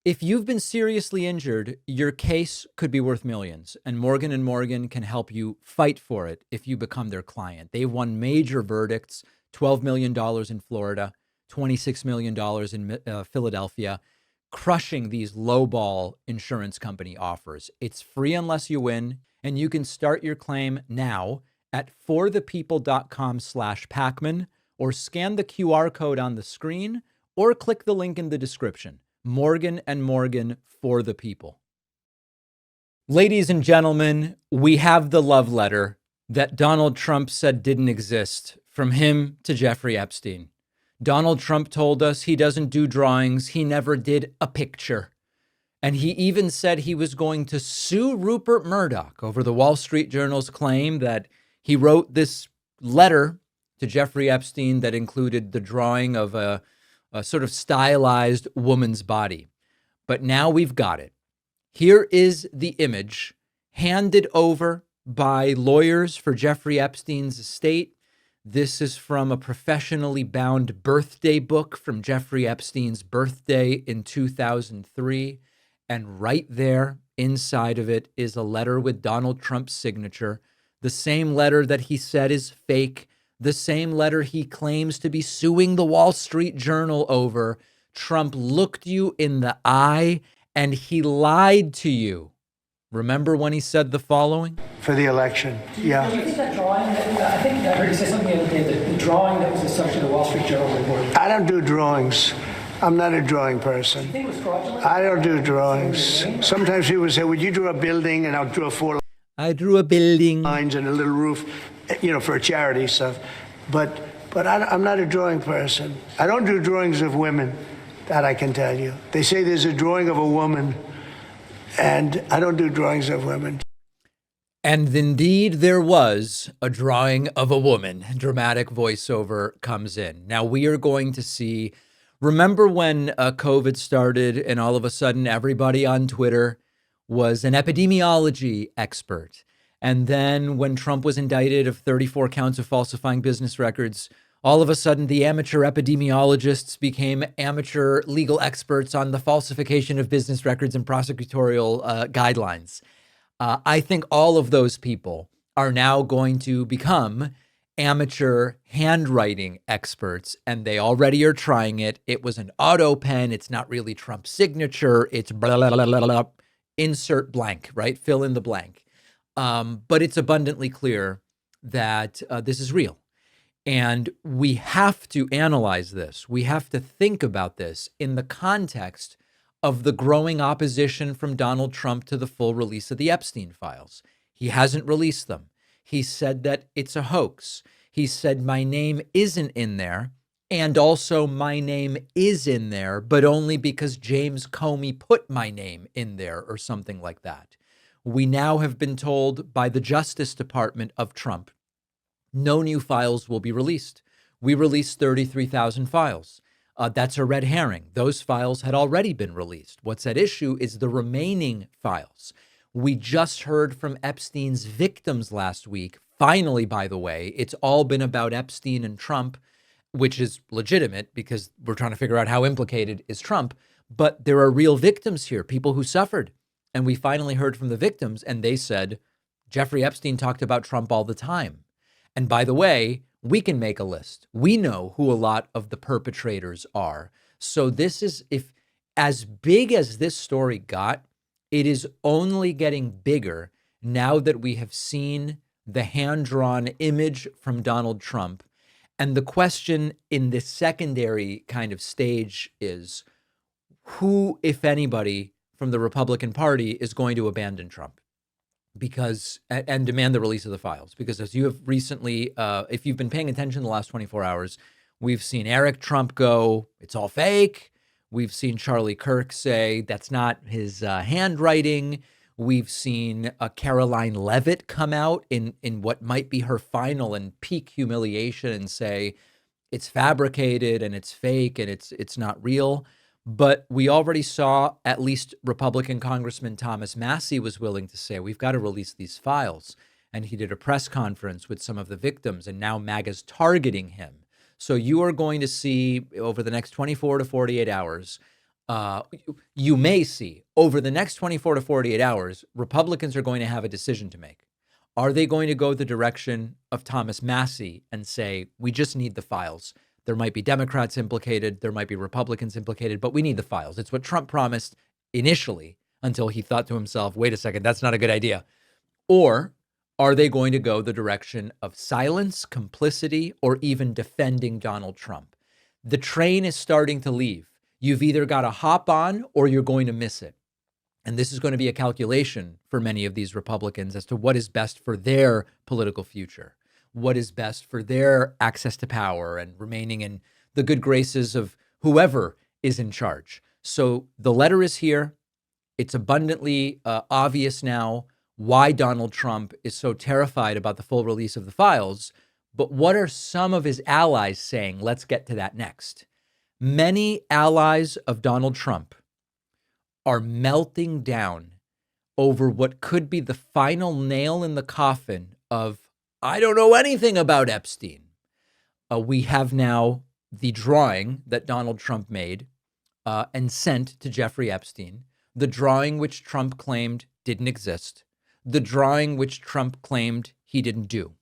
If you've been seriously injured, your case could be worth millions, and Morgan & Morgan can help you fight for it if you become their client. They've won major verdicts, $12 million in Florida, $26 million in Philadelphia, crushing these lowball insurance company offers. It's free unless you win, and you can start your claim now at forthepeople.com/Pakman, or scan the QR code on the screen, or click the link in the description. Morgan & Morgan, for the people. Ladies and gentlemen, we have the love letter that Donald Trump said didn't exist from him to Jeffrey Epstein. Donald Trump told us he doesn't do drawings. He never did a picture. And he even said he was going to sue Rupert Murdoch over the Wall Street Journal's claim that he wrote this letter to Jeffrey Epstein that included the drawing of a sort of stylized woman's body. But now we've got it. Here is the image handed over by lawyers for Jeffrey Epstein's estate. This is from a professionally bound birthday book from Jeffrey Epstein's birthday in 2003. And right there inside of it is a letter with Donald Trump's signature, the same letter that he said is fake, the same letter he claims to be suing the Wall Street Journal over. Trump looked you in the eye and he lied to you. Remember when he said the following? For the election, yeah. Do you think that drawing, I think I heard you say something the other day, the drawing that was the subject of the Wall Street Journal report. I don't do drawings. I'm not a drawing person. You think it was fraudulent? I don't do drawings. Sometimes people say, would you draw a building? And I'll draw 4 I drew a building. lines and a little roof, for charity stuff. But I'm not a drawing person. I don't do drawings of women, that I can tell you. They say there's a drawing of a woman, and I don't do drawings of women. And indeed, there was a drawing of a woman. Dramatic voiceover comes in. Now we are going to see, remember when COVID started and all of a sudden everybody on Twitter was an epidemiology expert. And then when Trump was indicted of 34 counts of falsifying business records, all of a sudden the amateur epidemiologists became amateur legal experts on the falsification of business records and prosecutorial guidelines. I think all of those people are now going to become amateur handwriting experts, and they already are trying it. It was an auto pen. It's not really Trump's signature. It's blah, blah, blah, blah, blah, insert blank, right? Fill in the blank. But it's abundantly clear that this is real. And we have to analyze this. We have to think about this in the context of the growing opposition from Donald Trump to the full release of the Epstein files. He hasn't released them. He said that it's a hoax. He said my name isn't in there. And also my name is in there, but only because James Comey put my name in there or something like that. We now have been told by the Justice Department of Trump, no new files will be released. We released 33,000 files. That's a red herring. Those files had already been released. What's at issue is the remaining files. We just heard from Epstein's victims last week. Finally, by the way, it's all been about Epstein and Trump, which is legitimate because we're trying to figure out how implicated is Trump. But there are real victims here, people who suffered. And we finally heard from the victims, and they said, Jeffrey Epstein talked about Trump all the time. And by the way, we can make a list. We know who a lot of the perpetrators are. So this is, if as big as this story got, it is only getting bigger now that we have seen the hand-drawn image from Donald Trump. And the question in this secondary kind of stage is, who, if anybody, from the Republican Party is going to abandon Trump and demand the release of the files? Because as you have recently, if you've been paying attention the last 24 hours, we've seen Eric Trump go, it's all fake. We've seen Charlie Kirk say that's not his handwriting. We've seen Caroline Leavitt come out in what might be her final and peak humiliation and say it's fabricated and it's fake and it's not real. But we already saw at least Republican Congressman Thomas Massie was willing to say, we've got to release these files. And he did a press conference with some of the victims, and now MAGA's targeting him. So you are going to see over the next 24 to 48 hours you may see over the next 24 to 48 hours, Republicans are going to have a decision to make. Are they going to go the direction of Thomas Massie and say, we just need the files? There might be Democrats implicated, there might be Republicans implicated, but we need the files. It's what Trump promised initially until he thought to himself, wait a second, that's not a good idea. Or are they going to go the direction of silence, complicity, or even defending Donald Trump? The train is starting to leave. You've either got to hop on or you're going to miss it. And this is going to be a calculation for many of these Republicans as to what is best for their political future, what is best for their access to power and remaining in the good graces of whoever is in charge. So the letter is here. It's abundantly obvious now why Donald Trump is so terrified about the full release of the files. But what are some of his allies saying? Let's get to that next. Many allies of Donald Trump are melting down over what could be the final nail in the coffin of, I don't know anything about Epstein. We have now the drawing that Donald Trump made and sent to Jeffrey Epstein, the drawing which Trump claimed didn't exist, the drawing which Trump claimed he didn't do.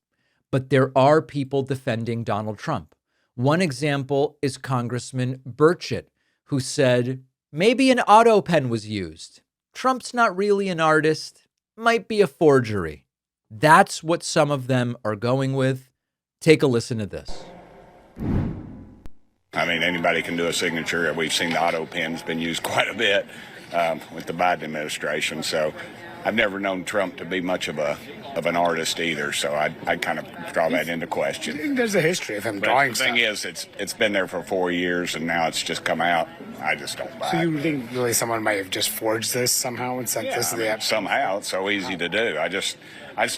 But there are people defending Donald Trump. One example is Congressman Burchett, who said, maybe an auto pen was used. Trump's not really an artist, might be a forgery. That's what some of them are going with. Take a listen to this. I mean, anybody can do a signature. We've seen the auto pen's been used quite a bit with the Biden administration. So I've never known Trump to be much of an artist either. So I kind of draw that into question. There's a history of him drawing stuff. The thing is, it's been there for 4 years, and now it's just come out. I just don't buy it. So you think really someone might have just forged this somehow and sent this to the Epstein? Somehow. It's so easy to do. I just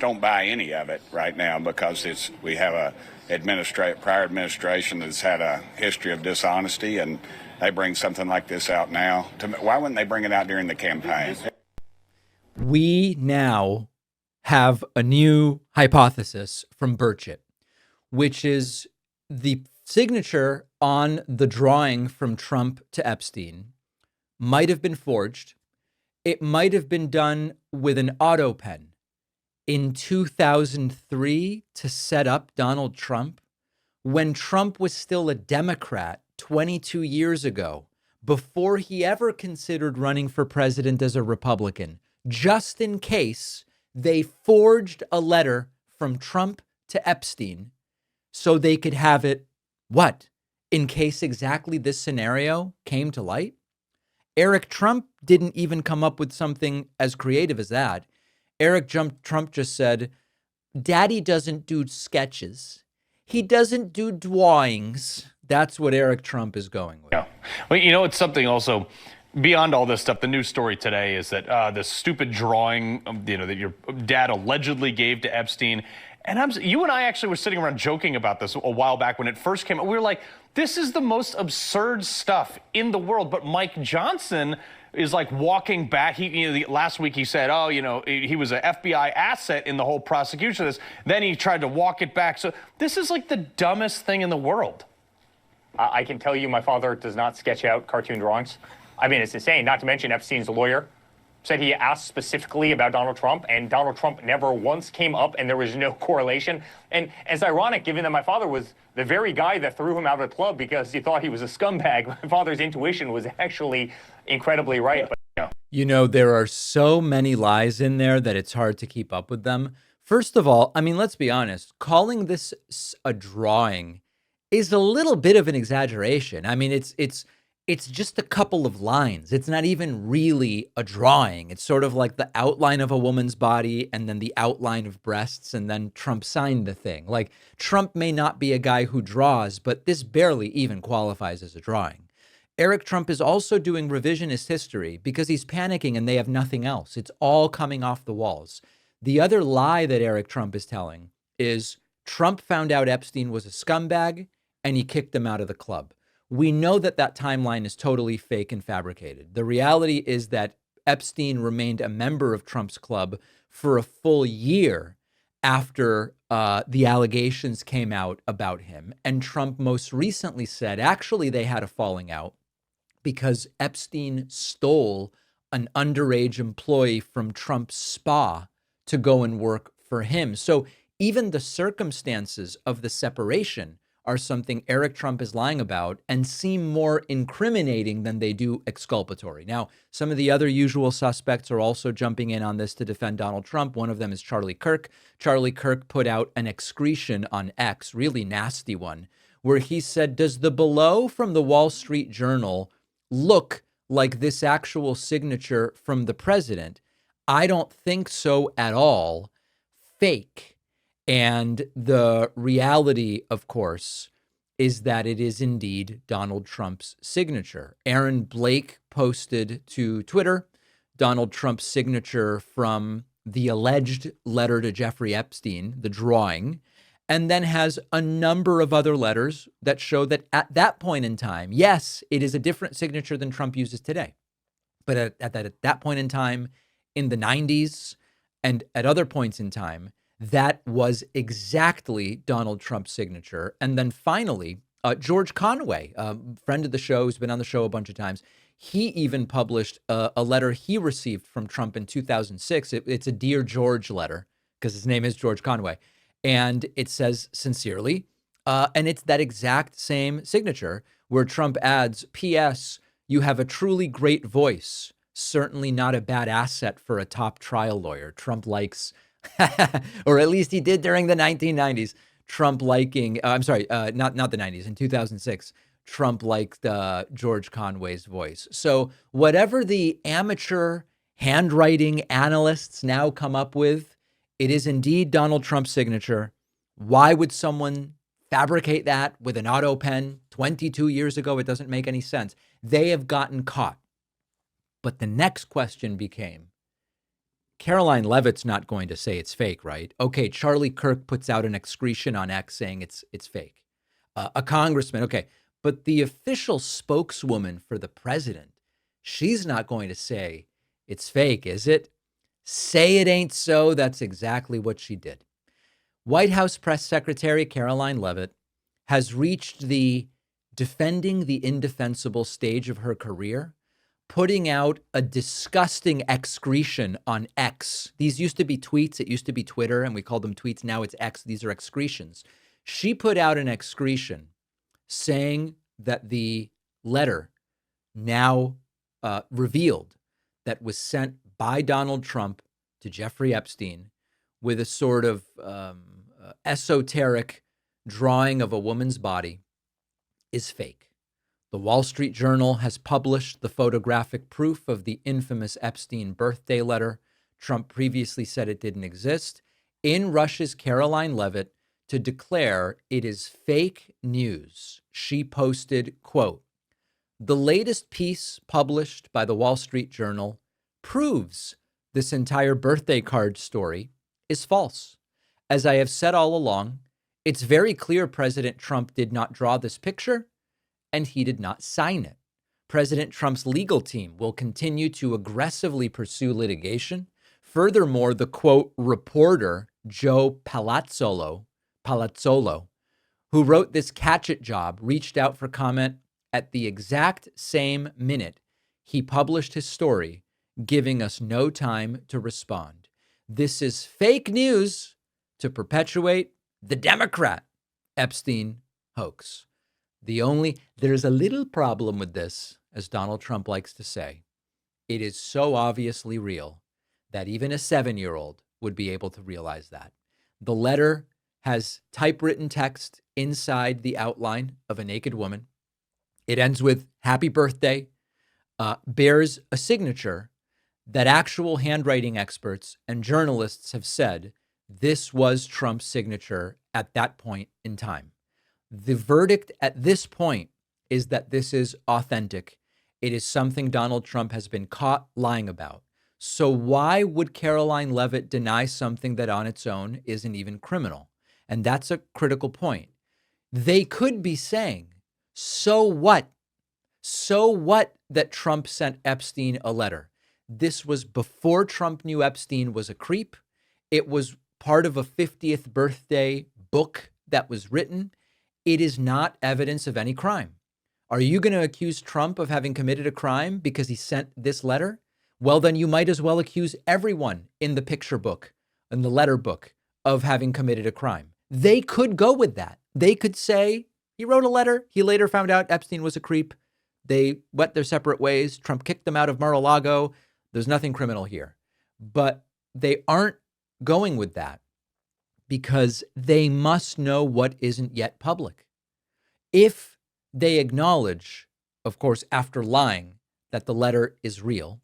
don't buy any of it right now because we have a prior administration that's had a history of dishonesty, and they bring something like this out now. Why wouldn't they bring it out during the campaign? We now have a new hypothesis from Burchett, which is the signature on the drawing from Trump to Epstein might have been forged. It might have been done with an auto pen in 2003 to set up Donald Trump, when Trump was still a Democrat 22 years ago, before he ever considered running for president as a Republican, just in case they forged a letter from Trump to Epstein so they could have it, what? In case exactly this scenario came to light? Eric Trump didn't even come up with something as creative as that. Eric Trump just said, Daddy doesn't do sketches. He doesn't do drawings. That's what Eric Trump is going with. Yeah. Well, it's something also beyond all this stuff. The news story today is that this stupid drawing, that your dad allegedly gave to Epstein. And you and I actually were sitting around joking about this a while back when it first came out. We were like, this is the most absurd stuff in the world. But Mike Johnson is like walking back. Last week he said, he was an FBI asset in the whole prosecution of this. Then he tried to walk it back. So this is like the dumbest thing in the world. I can tell you my father does not sketch out cartoon drawings. I mean, it's insane. Not to mention Epstein's lawyer said he asked specifically about Donald Trump, and Donald Trump never once came up, and there was no correlation. And it's ironic, given that my father was the very guy that threw him out of the club because he thought he was a scumbag. My father's intuition was actually incredibly right. But, there are so many lies in there that it's hard to keep up with them. First of all, I mean, let's be honest. Calling this a drawing is a little bit of an exaggeration. I mean, it's just a couple of lines. It's not even really a drawing. It's sort of like the outline of a woman's body and then the outline of breasts, and then Trump signed the thing. Like, Trump may not be a guy who draws, but this barely even qualifies as a drawing. Eric Trump is also doing revisionist history because he's panicking and they have nothing else. It's all coming off the walls. The other lie that Eric Trump is telling is Trump found out Epstein was a scumbag and he kicked him out of the club. We know that timeline is totally fake and fabricated. The reality is that Epstein remained a member of Trump's club for a full year after the allegations came out about him. And Trump most recently said, actually, they had a falling out because Epstein stole an underage employee from Trump's spa to go and work for him. So even the circumstances of the separation are something Eric Trump is lying about and seem more incriminating than they do exculpatory. Now, some of the other usual suspects are also jumping in on this to defend Donald Trump. One of them is Charlie Kirk. Charlie Kirk put out an excretion on X, really nasty one, where he said, does the below from the Wall Street Journal look like this actual signature from the president? I don't think so at all. Fake. And the reality, of course, is that it is indeed Donald Trump's signature. Aaron Blake posted to Twitter Donald Trump's signature from the alleged letter to Jeffrey Epstein, the drawing, and then has a number of other letters that show that at that point in time, yes, it is a different signature than Trump uses today. But at that point in time, in the 90s and at other points in time, that was exactly Donald Trump's signature. And then finally, George Conway, a friend of the show who's been on the show a bunch of times, he even published a letter he received from Trump in 2006. It's a Dear George letter because his name is George Conway. And it says sincerely, and it's that exact same signature where Trump adds, P.S., you have a truly great voice, certainly not a bad asset for a top trial lawyer. Trump likes, or at least he did during the 1990s, Trump liking, not the 90s, in 2006, Trump liked George Conway's voice. So whatever the amateur handwriting analysts now come up with, it is indeed Donald Trump's signature. Why would someone fabricate that with an auto pen 22 years ago? It doesn't make any sense. They have gotten caught. But the next question became, Caroline Leavitt's not going to say it's fake, right? Okay, Charlie Kirk puts out an excretion on X saying it's fake. A congressman, okay. But the official spokeswoman for the president, she's not going to say it's fake, is it? Say it ain't so. That's exactly what she did. White House Press Secretary Caroline Leavitt has reached the defending the indefensible stage of her career, putting out a disgusting excretion on X. These used to be tweets. It used to be Twitter, and we called them tweets. Now it's X. These are excretions. She put out an excretion saying that the letter now revealed that was sent by Donald Trump to Jeffrey Epstein with a sort of esoteric drawing of a woman's body is fake. The Wall Street Journal has published the photographic proof of the infamous Epstein birthday letter. Trump previously said it didn't exist. In rushes Caroline Leavitt to declare it is fake news. She posted, quote, the latest piece published by the Wall Street Journal proves this entire birthday card story is false. As I have said all along, it's very clear President Trump did not draw this picture and he did not sign it. President Trump's legal team will continue to aggressively pursue litigation. Furthermore, the quote reporter, Joe Palazzolo, who wrote this catch it job, reached out for comment at the exact same minute he published his story, giving us no time to respond. This is fake news to perpetuate the Democrat Epstein hoax. There's a little problem with this, as Donald Trump likes to say. It is so obviously real that even a 7-year-old would be able to realize that. The letter has typewritten text inside the outline of a naked woman. It ends with happy birthday, bears a signature that actual handwriting experts and journalists have said this was Trump's signature at that point in time. The verdict at this point is that this is authentic. It is something Donald Trump has been caught lying about. So why would Caroline Leavitt deny something that on its own isn't even criminal? And that's a critical point. They could be saying, so what? So what that Trump sent Epstein a letter? This was before Trump knew Epstein was a creep. It was part of a 50th birthday book that was written. It is not evidence of any crime. Are you going to accuse Trump of having committed a crime because he sent this letter? Well, then you might as well accuse everyone in the picture book, in the letter book, of having committed a crime. They could go with that. They could say, he wrote a letter. He later found out Epstein was a creep. They went their separate ways. Trump kicked them out of Mar-a-Lago. There's nothing criminal here. But they aren't going with that because they must know what isn't yet public. If they acknowledge, of course, after lying, that the letter is real,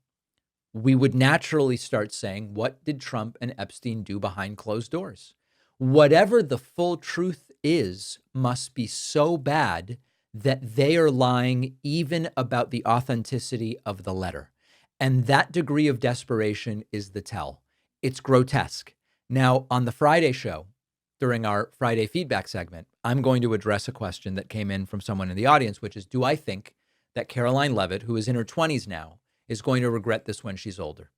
we would naturally start saying, what did Trump and Epstein do behind closed doors? Whatever the full truth is must be so bad that they are lying even about the authenticity of the letter. And that degree of desperation is the tell. It's grotesque. Now, on the Friday show, during our Friday feedback segment, I'm going to address a question that came in from someone in the audience, which is, do I think that Caroline Leavitt, who is in her 20s now, is going to regret this when she's older?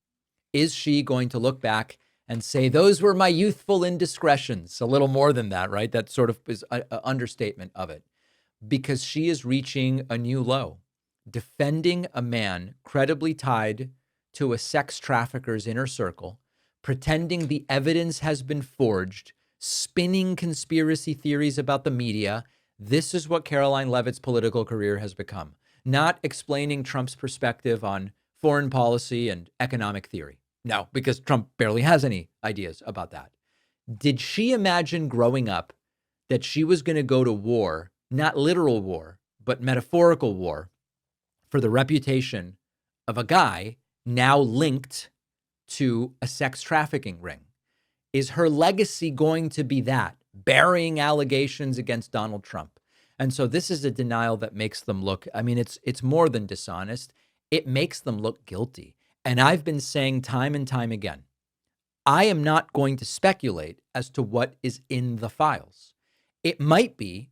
Is she going to look back and say, those were my youthful indiscretions? A little more than that, right? That sort of is an understatement of it. Because she is reaching a new low, defending a man credibly tied to a sex trafficker's inner circle, pretending the evidence has been forged, spinning conspiracy theories about the media. This is what Caroline Leavitt's political career has become. Not explaining Trump's perspective on foreign policy and economic theory. No, because Trump barely has any ideas about that. Did she imagine growing up that she was going to go to war, not literal war, but metaphorical war, for the reputation of a guy now linked to a sex trafficking ring? Is her legacy going to be that, burying allegations against Donald Trump? And so this is a denial that makes them look, I mean, it's more than dishonest. It makes them look guilty. And I've been saying time and time again, I am not going to speculate as to what is in the files. It might be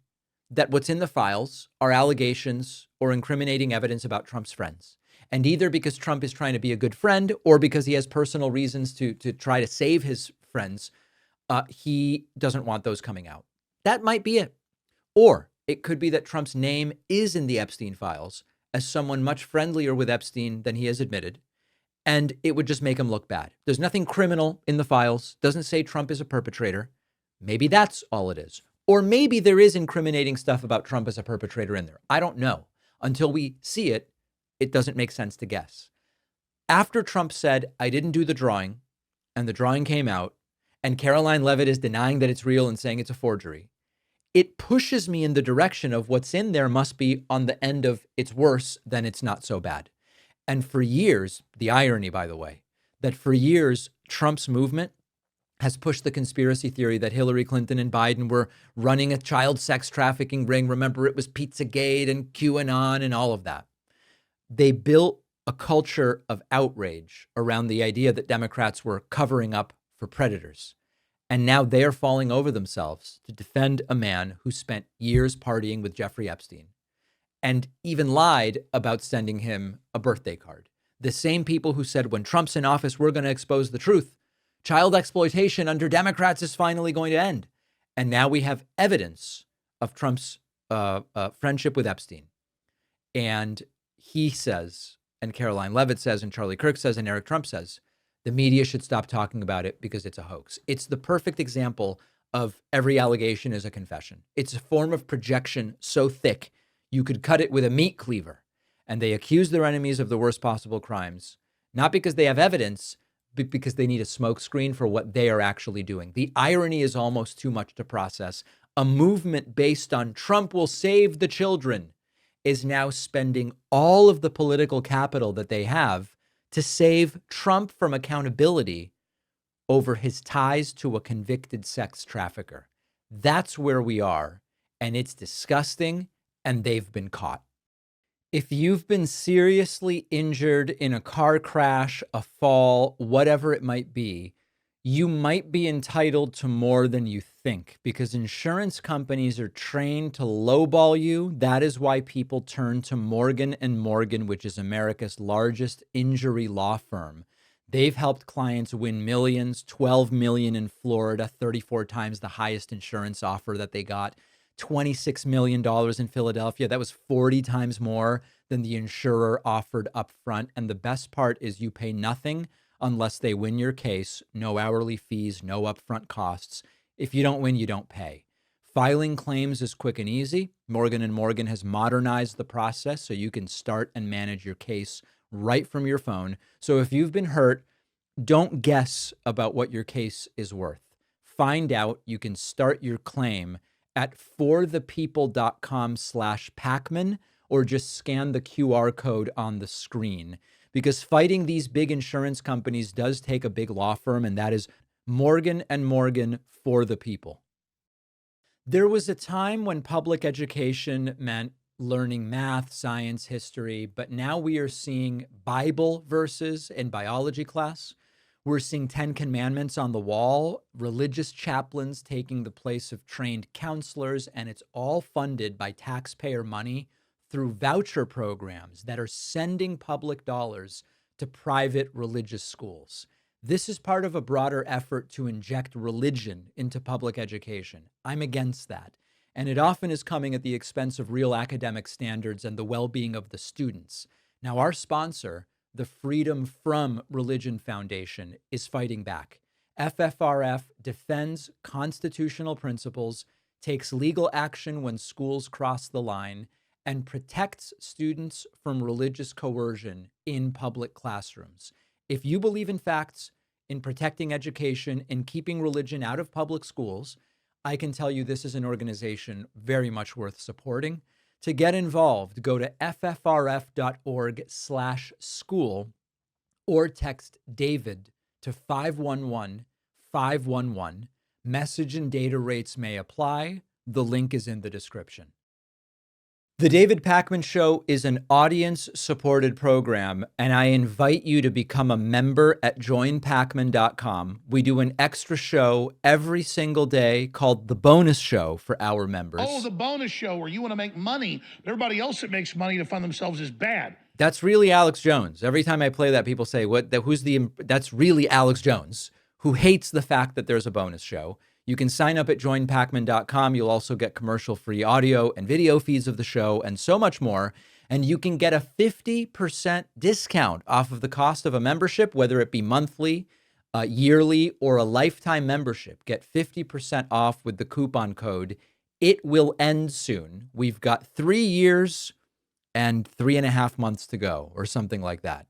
that what's in the files are allegations or incriminating evidence about Trump's friends. And either because Trump is trying to be a good friend or because he has personal reasons to try to save his friends, he doesn't want those coming out. That might be it. Or it could be that Trump's name is in the Epstein files as someone much friendlier with Epstein than he has admitted, and it would just make him look bad. There's nothing criminal in the files, doesn't say Trump is a perpetrator. Maybe that's all it is. Or maybe there is incriminating stuff about Trump as a perpetrator in there. I don't know. Until we see it, it doesn't make sense to guess. After Trump said, I didn't do the drawing, and the drawing came out, and Caroline Leavitt is denying that it's real and saying it's a forgery, it pushes me in the direction of what's in there must be on the end of it's worse than it's not so bad. And for years, the irony, by the way, that for years, Trump's movement has pushed the conspiracy theory that Hillary Clinton and Biden were running a child sex trafficking ring. Remember, it was Pizzagate and QAnon and all of that. They built a culture of outrage around the idea that Democrats were covering up for predators. And now they are falling over themselves to defend a man who spent years partying with Jeffrey Epstein and even lied about sending him a birthday card. The same people who said when Trump's in office, we're going to expose the truth. Child exploitation under Democrats is finally going to end. And now we have evidence of Trump's friendship with Epstein. And he says, and Caroline Leavitt says, and Charlie Kirk says, and Eric Trump says, the media should stop talking about it because it's a hoax. It's the perfect example of every allegation is a confession. It's a form of projection so thick you could cut it with a meat cleaver. And they accuse their enemies of the worst possible crimes, not because they have evidence, but because they need a smokescreen for what they are actually doing. The irony is almost too much to process. A movement based on Trump will save the children is now spending all of the political capital that they have to save Trump from accountability over his ties to a convicted sex trafficker. That's where we are, and it's disgusting, and they've been caught. If you've been seriously injured in a car crash, a fall, whatever it might be, you might be entitled to more than you think because insurance companies are trained to lowball you. That is why people turn to Morgan & Morgan, which is America's largest injury law firm. They've helped clients win millions, $12 million in Florida, 34 times the highest insurance offer that they got. $26 million in Philadelphia. That was 40 times more than the insurer offered up front. And the best part is you pay nothing unless they win your case. No hourly fees, no upfront costs. If you don't win, you don't pay. Filing claims is quick and easy. Morgan & Morgan has modernized the process so you can start and manage your case right from your phone. So if you've been hurt, don't guess about what your case is worth. Find out. You can start your claim at forthepeople.com/Pakman or just scan the QR code on the screen, because fighting these big insurance companies does take a big law firm, and that is Morgan & Morgan for the people. There was a time when public education meant learning math, science, history, but now we are seeing Bible verses in biology class. We're seeing 10 commandments on the wall, religious chaplains taking the place of trained counselors, and it's all funded by taxpayer money through voucher programs that are sending public dollars to private religious schools. This is part of a broader effort to inject religion into public education. I'm against that. And it often is coming at the expense of real academic standards and the well-being of the students. Now, our sponsor, the Freedom From Religion Foundation, is fighting back. FFRF defends constitutional principles, takes legal action when schools cross the line, and protects students from religious coercion in public classrooms. If you believe in facts, in protecting education, in keeping religion out of public schools, I can tell you this is an organization very much worth supporting. To get involved, go to ffrf.org/school or text David to 511-511. Message and data rates may apply. The link is in the description. The David Pakman Show is an audience-supported program, and I invite you to become a member at joinpakman.com. We do an extra show every single day called The Bonus Show for our members. Oh, the bonus show where you want to make money, but everybody else that makes money to fund themselves is bad. That's really Alex Jones. Every time I play that, people say, that's really Alex Jones, who hates the fact that there's a bonus show. You can sign up at joinpakman.com. You'll also get commercial-free audio and video feeds of the show and so much more. And you can get a 50% discount off of the cost of a membership, whether it be monthly, yearly, or a lifetime membership. Get 50% off with the coupon code. It will end soon. We've got 3 years and 3.5 months to go, or something like that.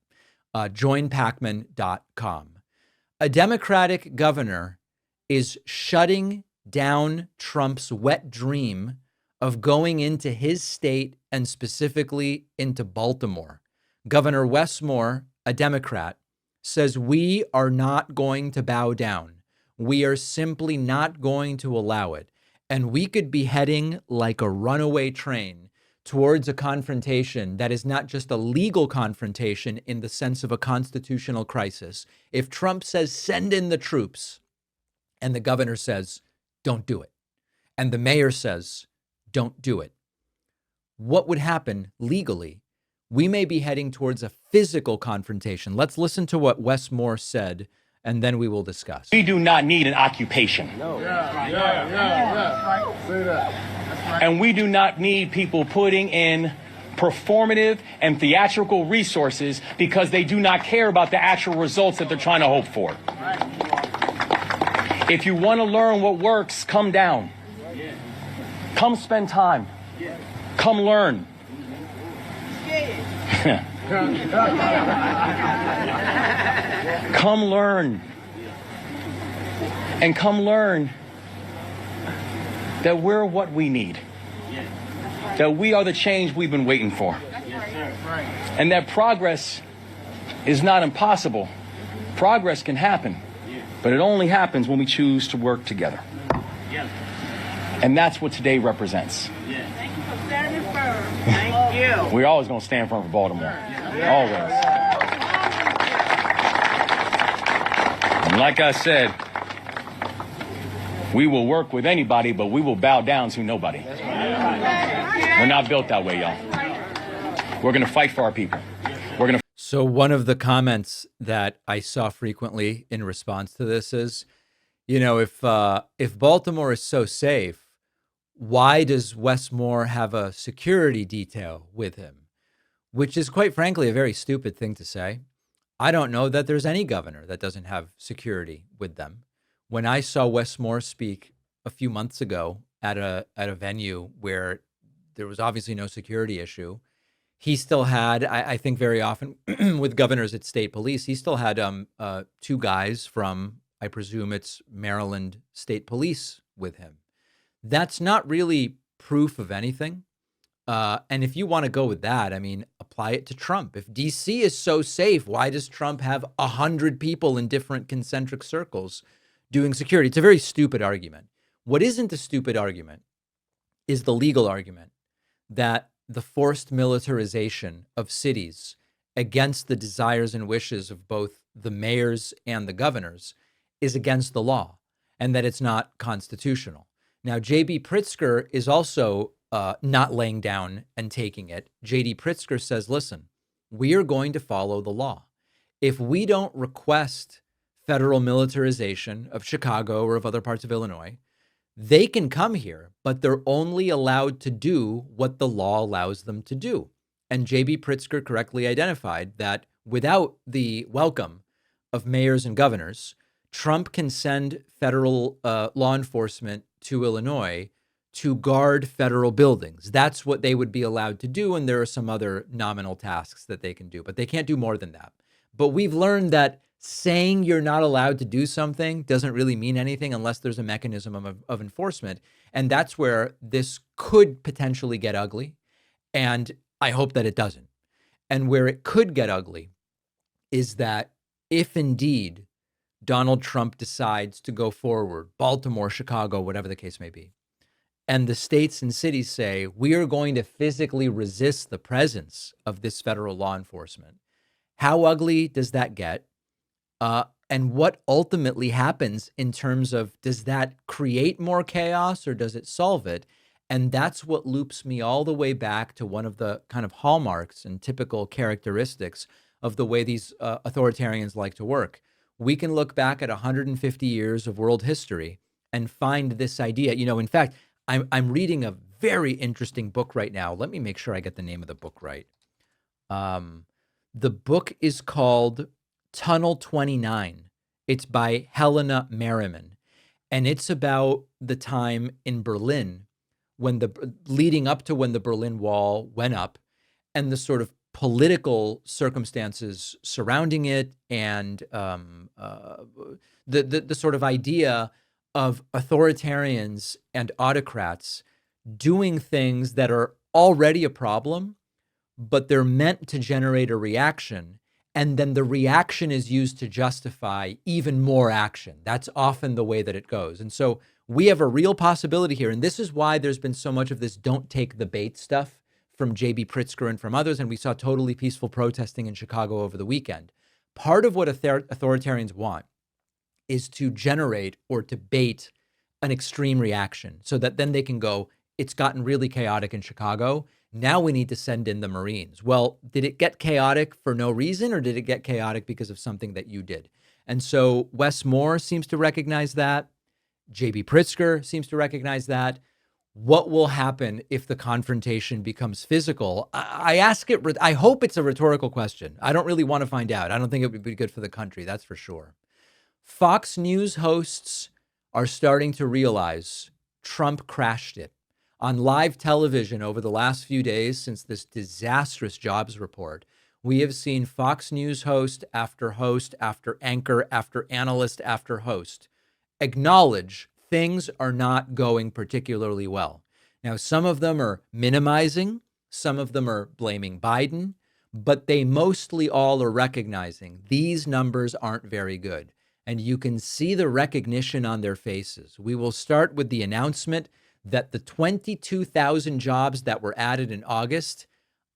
Joinpakman.com. A Democratic governor is shutting down Trump's wet dream of going into his state and specifically into Baltimore. Governor Wes Moore, a Democrat, says we are not going to bow down. We are simply not going to allow it. And we could be heading like a runaway train towards a confrontation that is not just a legal confrontation in the sense of a constitutional crisis. If Trump says, send in the troops, and the governor says, don't do it, and the mayor says, don't do it, what would happen legally? We may be heading towards a physical confrontation. Let's listen to what Wes Moore said, and then we will discuss. We do not need an occupation. No. Yeah. Say that. And we do not need people putting in performative and theatrical resources because they do not care about the actual results that they're trying to hope for. If you want to learn what works, come down. Come spend time. Come learn. Come learn. And come learn that we're what we need. That we are the change we've been waiting for. And that progress is not impossible. Progress can happen. But it only happens when we choose to work together. And that's what today represents. Thank you for standing firm. Thank you. We're always going to stand firm for Baltimore. Always. And like I said, we will work with anybody, but we will bow down to nobody. We're not built that way, y'all. We're going to fight for our people. We're going to. So one of the comments that I saw frequently in response to this is, if Baltimore is so safe, why does Westmore have a security detail with him? Which is quite frankly a very stupid thing to say. I don't know that there's any governor that doesn't have security with them. When I saw Westmore speak a few months ago at a venue where there was obviously no security issue, he still had, I think very often with governors at state police, he still had two guys from, I presume it's Maryland State Police with him. That's not really proof of anything. And if you want to go with that, I mean, apply it to Trump. If DC is so safe, why does Trump have 100 people in different concentric circles doing security? It's a very stupid argument. What isn't a stupid argument is the legal argument that the forced militarization of cities against the desires and wishes of both the mayors and the governors is against the law and that it's not constitutional. Now, J.B. Pritzker is also not laying down and taking it. J.D. Pritzker says, listen, we are going to follow the law. If we don't request federal militarization of Chicago or of other parts of Illinois, they can come here, but they're only allowed to do what the law allows them to do. And J.B. Pritzker correctly identified that without the welcome of mayors and governors, Trump can send federal law enforcement to Illinois to guard federal buildings. That's what they would be allowed to do. And there are some other nominal tasks that they can do, but they can't do more than that. But we've learned that saying you're not allowed to do something doesn't really mean anything unless there's a mechanism of enforcement. And that's where this could potentially get ugly. And I hope that it doesn't. And where it could get ugly is that if indeed Donald Trump decides to go forward, Baltimore, Chicago, whatever the case may be, and the states and cities say, we are going to physically resist the presence of this federal law enforcement, how ugly does that get? And what ultimately happens in terms of, does that create more chaos or does it solve it? And that's what loops me all the way back to one of the kind of hallmarks and typical characteristics of the way these authoritarians like to work. We can look back at 150 years of world history and find this idea. You know, in fact, I'm reading a very interesting book right now. Let me make sure I get the name of the book right. The book is called Tunnel 29. It's by Helena Merriman. And it's about the time in Berlin when leading up to when the Berlin Wall went up and the sort of political circumstances surrounding it and the sort of idea of authoritarians and autocrats doing things that are already a problem, but they're meant to generate a reaction. And then the reaction is used to justify even more action. That's often the way that it goes. And so we have a real possibility here. And this is why there's been so much of this don't take the bait stuff from J.B. Pritzker and from others. And we saw totally peaceful protesting in Chicago over the weekend. Part of what authoritarians want is to generate or to bait an extreme reaction so that then they can go, it's gotten really chaotic in Chicago. Now we need to send in the Marines. Well, did it get chaotic for no reason or did it get chaotic because of something that you did? And so Wes Moore seems to recognize that. J.B. Pritzker seems to recognize that. What will happen if the confrontation becomes physical? I ask it, I hope it's a rhetorical question. I don't really want to find out. I don't think it would be good for the country, that's for sure. Fox News hosts are starting to realize Trump crashed it. On live television over the last few days since this disastrous jobs report, we have seen Fox News host after anchor, after analyst, after host acknowledge things are not going particularly well. Now, some of them are minimizing, some of them are blaming Biden, but they mostly all are recognizing these numbers aren't very good. And you can see the recognition on their faces. We will start with the announcement that the 22,000 jobs that were added in August,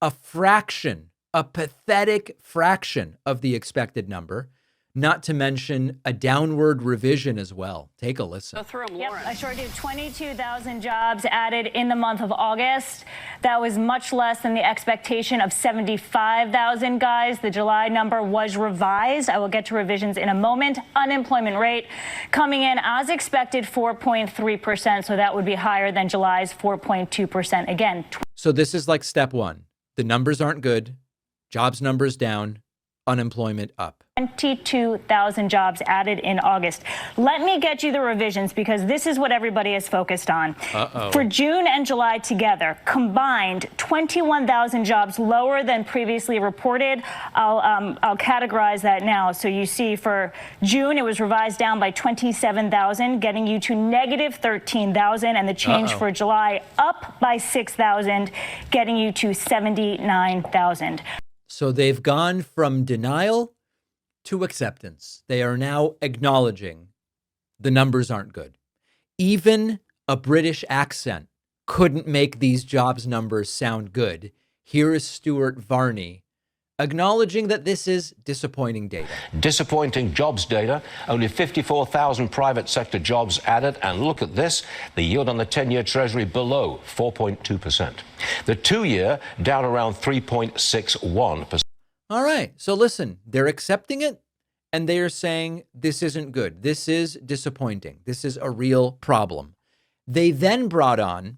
a fraction, a pathetic fraction of the expected number. not to mention a downward revision as well. Take a listen. Go through them, Yep, Lauren. I sure do. 22,000 jobs added in the month of August. That was much less than the expectation of 75,000, guys. The July number was revised. I will get to revisions in a moment. Unemployment rate coming in as expected, 4.3%. So that would be higher than July's 4.2%. Again, So this is like step one. The numbers aren't good. Jobs numbers down. Unemployment up. 22,000 jobs added in August. Let me get you the revisions because this is what everybody is focused on. For June and July together, combined 21,000 jobs lower than previously reported. I'll categorize that now. So you see for June, it was revised down by 27,000, getting you to negative 13,000, and the change for July up by 6,000, getting you to 79,000. So they've gone from denial to acceptance. They are now acknowledging the numbers aren't good. Even a British accent couldn't make these jobs numbers sound good. Here is Stuart Varney acknowledging that this is disappointing data. Disappointing jobs data. Only 54,000 private sector jobs added. And look at this, the yield on the 10-year Treasury below 4.2%. The 2-year down around 3.61%. All right. So listen, they're accepting it and they are saying this isn't good. This is disappointing. This is a real problem. They then brought on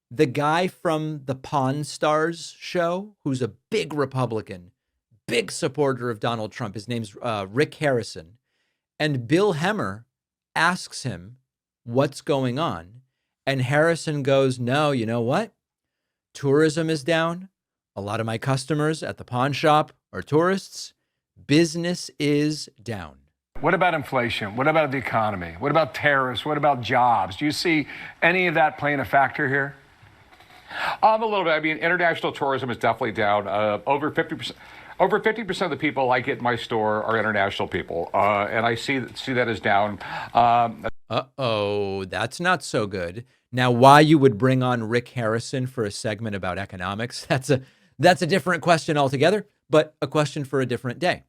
the guy from the Pawn Stars show, who's a big Republican, big supporter of Donald Trump. His name's Rick Harrison. And Bill Hemmer asks him what's going on. And Harrison goes, no, you know what? Tourism is down. A lot of my customers at the pawn shop are tourists. Business is down. What about inflation? What about the economy? What about terrorists? What about jobs? Do you see any of that playing a factor here? A little bit. I mean, international tourism is definitely down. Over 50%. Over 50% of the people I get in my store are international people, and I see that as down. That's not so good. Now, why you would bring on Rick Harrison for a segment about economics, that's a different question altogether, but a question for a different day.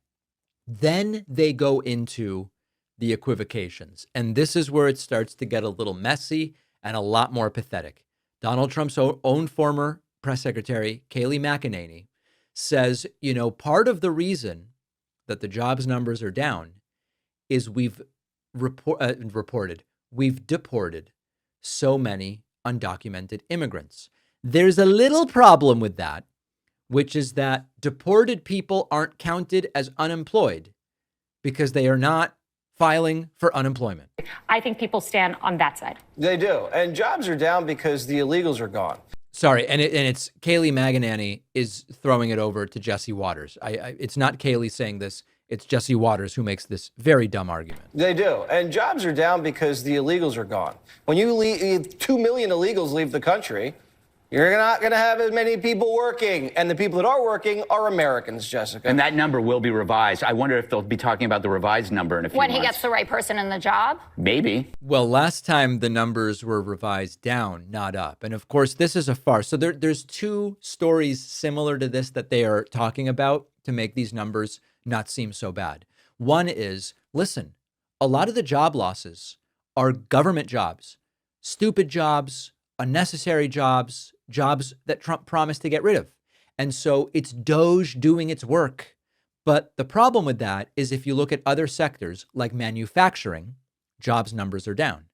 Then they go into the equivocations, and this is where it starts to get a little messy and a lot more pathetic. Donald Trump's own former press secretary, Kayleigh McEnany, says, part of the reason that the jobs numbers are down is we've deported so many undocumented immigrants. There's a little problem with that, which is that deported people aren't counted as unemployed because they are not filing for unemployment. I think people stand on that side. They do. And jobs are down because the illegals are gone. Sorry, and it's Kayleigh McEnany is throwing it over to Jesse Waters. It's not Kayleigh saying this. It's Jesse Waters who makes this very dumb argument. They do. And jobs are down because the illegals are gone. When you leave, 2 million illegals leave the country, you're not going to have as many people working. And the people that are working are Americans, Jessica. And that number will be revised. I wonder if they'll be talking about the revised number in a few months. When he gets the right person in the job? Maybe. Well, last time the numbers were revised down, not up. And of course, this is a farce. So there's two stories similar to this that they are talking about to make these numbers not seem so bad. One is, listen, a lot of the job losses are government jobs, stupid jobs, unnecessary jobs, jobs that Trump promised to get rid of. And so it's DOGE doing its work. But the problem with that is if you look at other sectors like manufacturing, jobs numbers are down.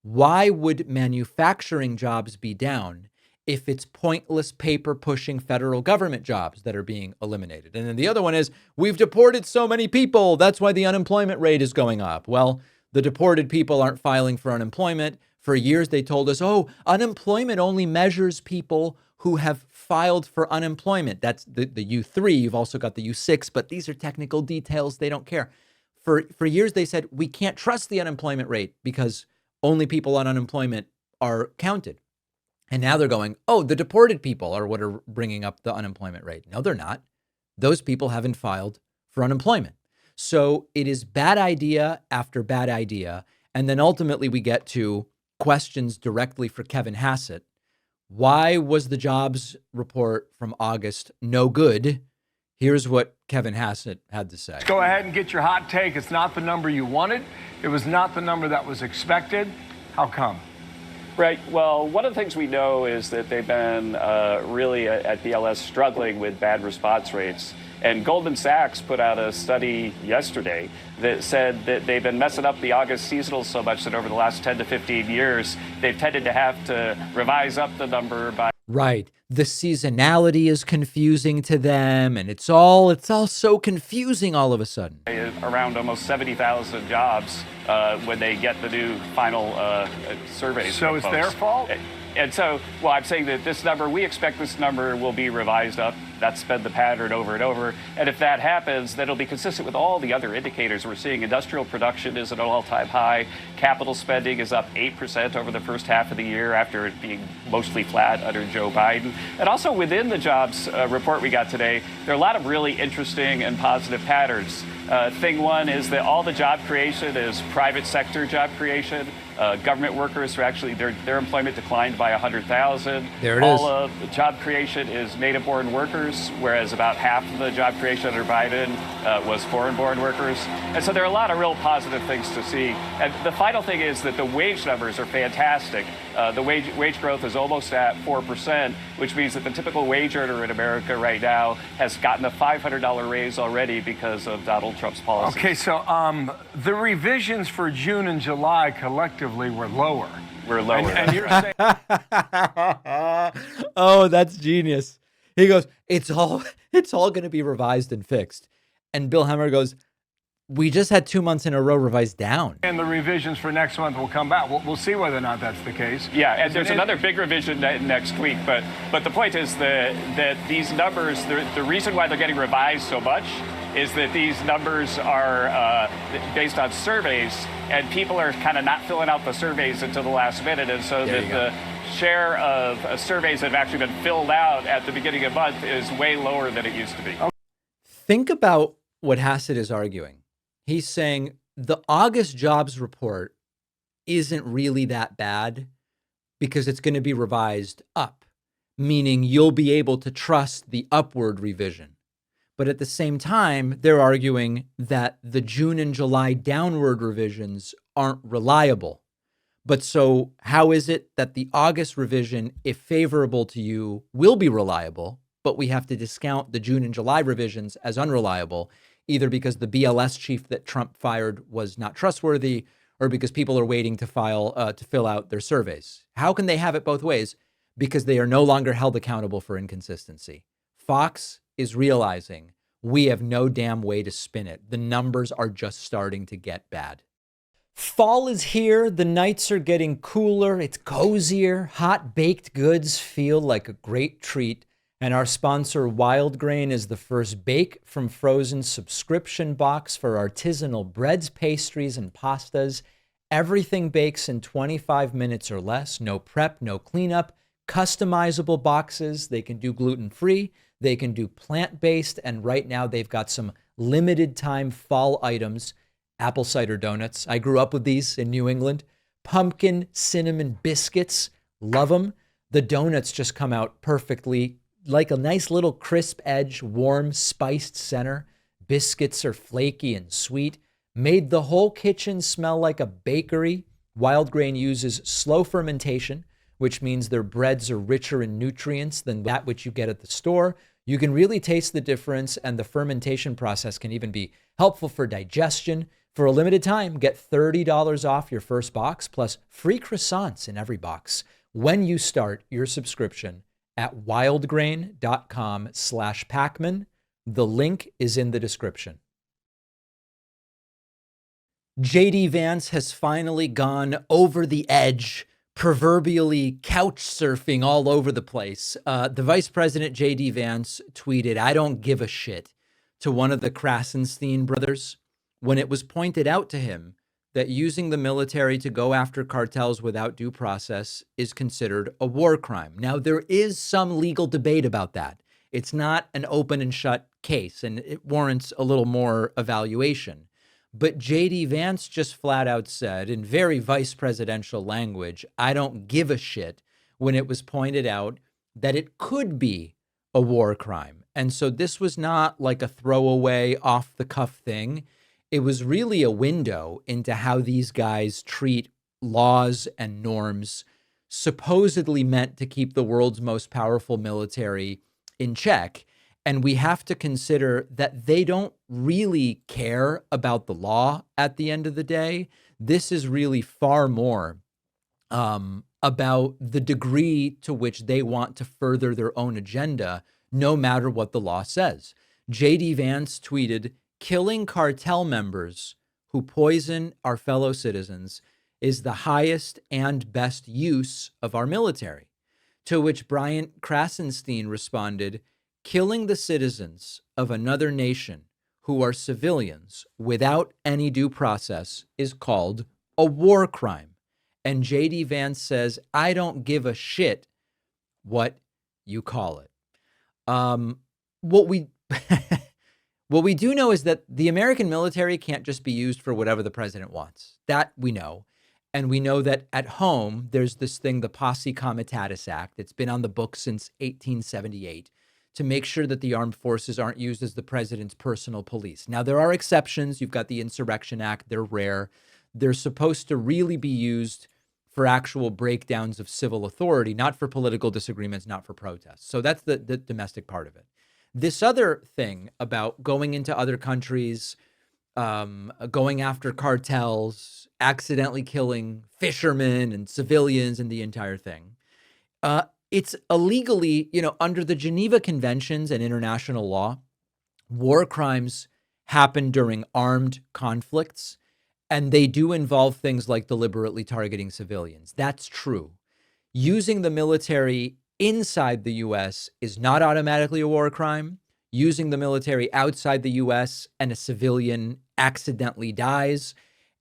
Why would manufacturing jobs be down if it's pointless paper pushing federal government jobs that are being eliminated? And then the other one is we've deported so many people. That's why the unemployment rate is going up. Well, the deported people aren't filing for unemployment. For years, they told us, unemployment only measures people who have filed for unemployment. That's the U3. You've also got the U6, but these are technical details. They don't care. For years, they said we can't trust the unemployment rate because only people on unemployment are counted. And now they're going, the deported people are what are bringing up the unemployment rate. No, they're not. Those people haven't filed for unemployment. So it is bad idea after bad idea. And then ultimately we get to questions directly for Kevin Hassett. Why was the jobs report from August no good? Here's what Kevin Hassett had to say. Go ahead and get your hot take. It's not the number you wanted. It was not the number that was expected. How come? Right. Well, one of the things we know is that they've been really at BLS struggling with bad response rates. And Goldman Sachs put out a study yesterday that said that they've been messing up the August seasonals so much that over the last 10 to 15 years, they've tended to have to revise up the number by. Right. The seasonality is confusing to them, and it's all so confusing all of a sudden. Around almost 70,000 jobs when they get the new final surveys. So it's their fault? And so, well, I'm saying that this number, we expect this number will be revised up. That's been the pattern over and over. And if that happens, then it'll be consistent with all the other indicators we're seeing. Industrial production is at an all-time high. Capital spending is up 8% over the first half of the year after it being mostly flat under Joe Biden. And also within the jobs report we got today, there are a lot of really interesting and positive patterns. Thing one is that all the job creation is private sector job creation. Government workers are actually, their employment declined by 100,000. There it all is. All of the job creation is native-born workers, whereas about half of the job creation under Biden was foreign-born workers. And so there are a lot of real positive things to see. And the final thing is that the wage numbers are fantastic. The wage growth is almost at 4%, which means that the typical wage earner in America right now has gotten a $500 raise already because of Donald Trump's policies. Okay, so the revisions for June and July collectively were lower. We're lower. And you're saying... Oh, that's genius. He goes, it's all going to be revised and fixed. And Bill Hemmer goes, we just had 2 months in a row revised down. And the revisions for next month will come back. We'll see whether or not that's the case. Yeah, and there's another big revision next week. But the point is that these numbers, the reason why they're getting revised so much is that these numbers are based on surveys, and people are kind of not filling out the surveys until the last minute. And so that the share of surveys that have actually been filled out at the beginning of the month is way lower than it used to be. Think about what Hassett is arguing. He's saying the August jobs report isn't really that bad because it's going to be revised up, meaning you'll be able to trust the upward revision. But at the same time, they're arguing that the June and July downward revisions aren't reliable. But so how is it that the August revision, if favorable to you, will be reliable, but we have to discount the June and July revisions as unreliable, either because the BLS chief that Trump fired was not trustworthy or because people are waiting to fill out their surveys? How can they have it both ways? Because they are no longer held accountable for inconsistency. Fox is realizing we have no damn way to spin it. The numbers are just starting to get bad. Fall is here. The nights are getting cooler. It's cozier. Hot baked goods feel like a great treat. And our sponsor, Wild Grain, is the first bake from frozen subscription box for artisanal breads, pastries, and pastas. Everything bakes in 25 minutes or less. No prep, no cleanup. Customizable boxes. They can do gluten-free. They can do plant-based. And right now they've got some limited time fall items. Apple cider donuts. I grew up with these in New England. Pumpkin cinnamon biscuits. Love them. The donuts just come out perfectly, like a nice little crisp edge, warm, spiced center. Biscuits are flaky and sweet. Made the whole kitchen smell like a bakery. Wild Grain uses slow fermentation, which means their breads are richer in nutrients than that which you get at the store. You can really taste the difference, and the fermentation process can even be helpful for digestion. For a limited time, get $30 off your first box, plus free croissants in every box when you start your subscription at wildgrain.com/Pakman. The link is in the description. JD Vance has finally gone over the edge, proverbially couch surfing all over the place. The Vice President, JD Vance, tweeted, "I don't give a shit," to one of the Krasenstein brothers when it was pointed out to him that using the military to go after cartels without due process is considered a war crime. Now, there is some legal debate about that. It's not an open and shut case, and it warrants a little more evaluation. But JD Vance just flat out said in very vice presidential language, "I don't give a shit," when it was pointed out that it could be a war crime. And so this was not like a throwaway off the cuff thing. It was really a window into how these guys treat laws and norms supposedly meant to keep the world's most powerful military in check. And we have to consider that they don't really care about the law at the end of the day. This is really far more about the degree to which they want to further their own agenda, no matter what the law says. J.D. Vance tweeted, "Killing cartel members who poison our fellow citizens is the highest and best use of our military." To which Bryant Krasenstein responded, "Killing the citizens of another nation who are civilians without any due process is called a war crime." And J.D. Vance says, "I don't give a shit what you call it." What we what we do know is that the American military can't just be used for whatever the president wants. That we know. And we know that at home, there's this thing, the Posse Comitatus Act. It's been on the books since 1878 to make sure that the armed forces aren't used as the president's personal police. Now, there are exceptions. You've got the Insurrection Act. They're rare. They're supposed to really be used for actual breakdowns of civil authority, not for political disagreements, not for protests. So that's the domestic part of it. This other thing about going into other countries, going after cartels, accidentally killing fishermen and civilians and the entire thing, it's illegally, under the Geneva Conventions and international law, war crimes happen during armed conflicts. And they do involve things like deliberately targeting civilians. That's true. Using the military inside the U.S. is not automatically a war crime. Using the military outside the U.S. and a civilian accidentally dies,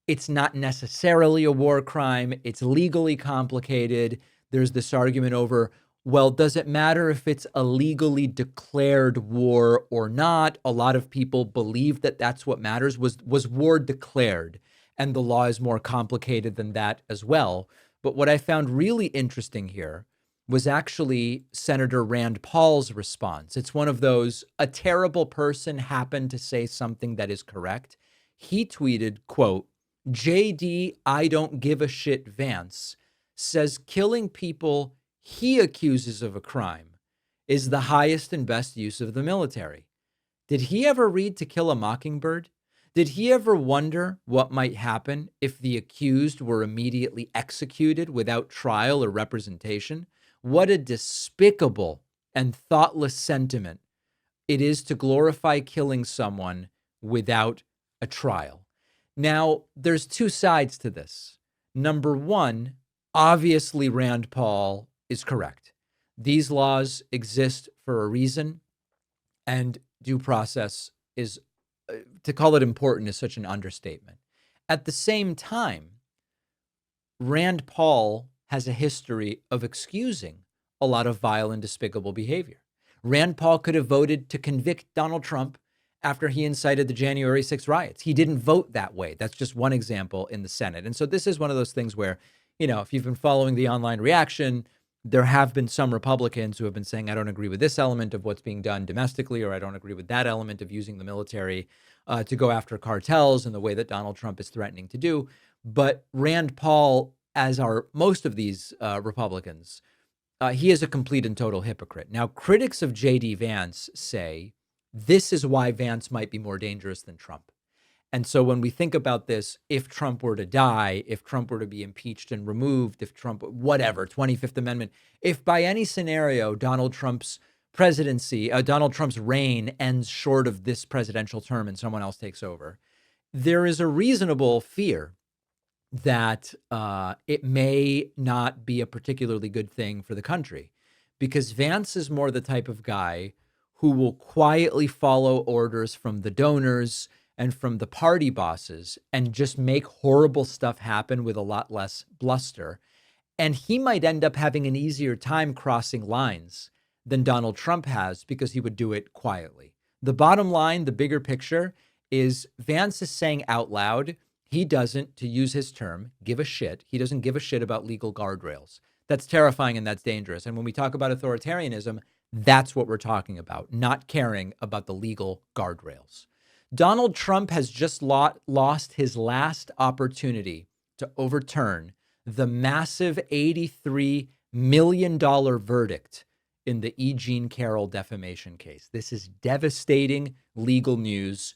it's not necessarily a war crime. It's legally complicated. There's this argument over, well, does it matter if it's a legally declared war or not? A lot of people believe that that's what matters. Was war declared? And the law is more complicated than that as well. But what I found really interesting here was actually Senator Rand Paul's response. It's one of those, a terrible person happened to say something that is correct. He tweeted, quote, "JD, I don't give a shit Vance says killing people he accuses of a crime is the highest and best use of the military." Did he ever read To Kill a Mockingbird? Did he ever wonder what might happen if the accused were immediately executed without trial or representation? What a despicable and thoughtless sentiment it is to glorify killing someone without a trial. Now, there's two sides to this. Number one, obviously Rand Paul is correct. These laws exist for a reason, and due process is, to call it important is such an understatement. At the same time, Rand Paul has a history of excusing a lot of vile and despicable behavior. Rand Paul could have voted to convict Donald Trump after he incited the January 6th riots. He didn't vote that way. That's just one example in the Senate. And so this is one of those things where, if you've been following the online reaction, there have been some Republicans who have been saying, I don't agree with this element of what's being done domestically, or I don't agree with that element of using the military to go after cartels in the way that Donald Trump is threatening to do. But Rand Paul, as are most of these Republicans, he is a complete and total hypocrite. Now, critics of J.D. Vance say this is why Vance might be more dangerous than Trump. And so when we think about this, if Trump were to die, if Trump were to be impeached and removed, if Trump, whatever, 25th Amendment, if by any scenario Donald Trump's presidency, Donald Trump's reign ends short of this presidential term and someone else takes over, there is a reasonable fear that it may not be a particularly good thing for the country, because Vance is more the type of guy who will quietly follow orders from the donors and from the party bosses and just make horrible stuff happen with a lot less bluster. And he might end up having an easier time crossing lines than Donald Trump has because he would do it quietly. The bottom line, the bigger picture, is Vance is saying out loud, he doesn't, to use his term, give a shit. He doesn't give a shit about legal guardrails. That's terrifying and that's dangerous. And when we talk about authoritarianism, That's what we're talking about, not caring about the legal guardrails. Donald Trump has just lost his last opportunity to overturn the massive $83 million verdict in the E. Jean Carroll defamation case. This is devastating legal news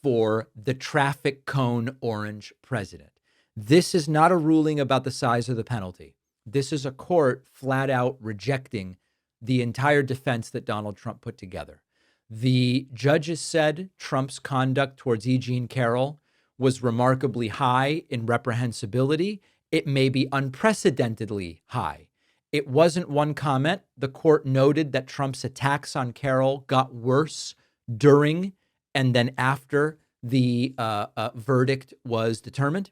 for the traffic cone orange president. This is not a ruling about the size of the penalty. This is a court flat out rejecting the entire defense that Donald Trump put together. The judges said Trump's conduct towards E. Jean Carroll was remarkably high in reprehensibility. It may be unprecedentedly high. It wasn't one comment. The court noted that Trump's attacks on Carroll got worse during and then after the verdict was determined.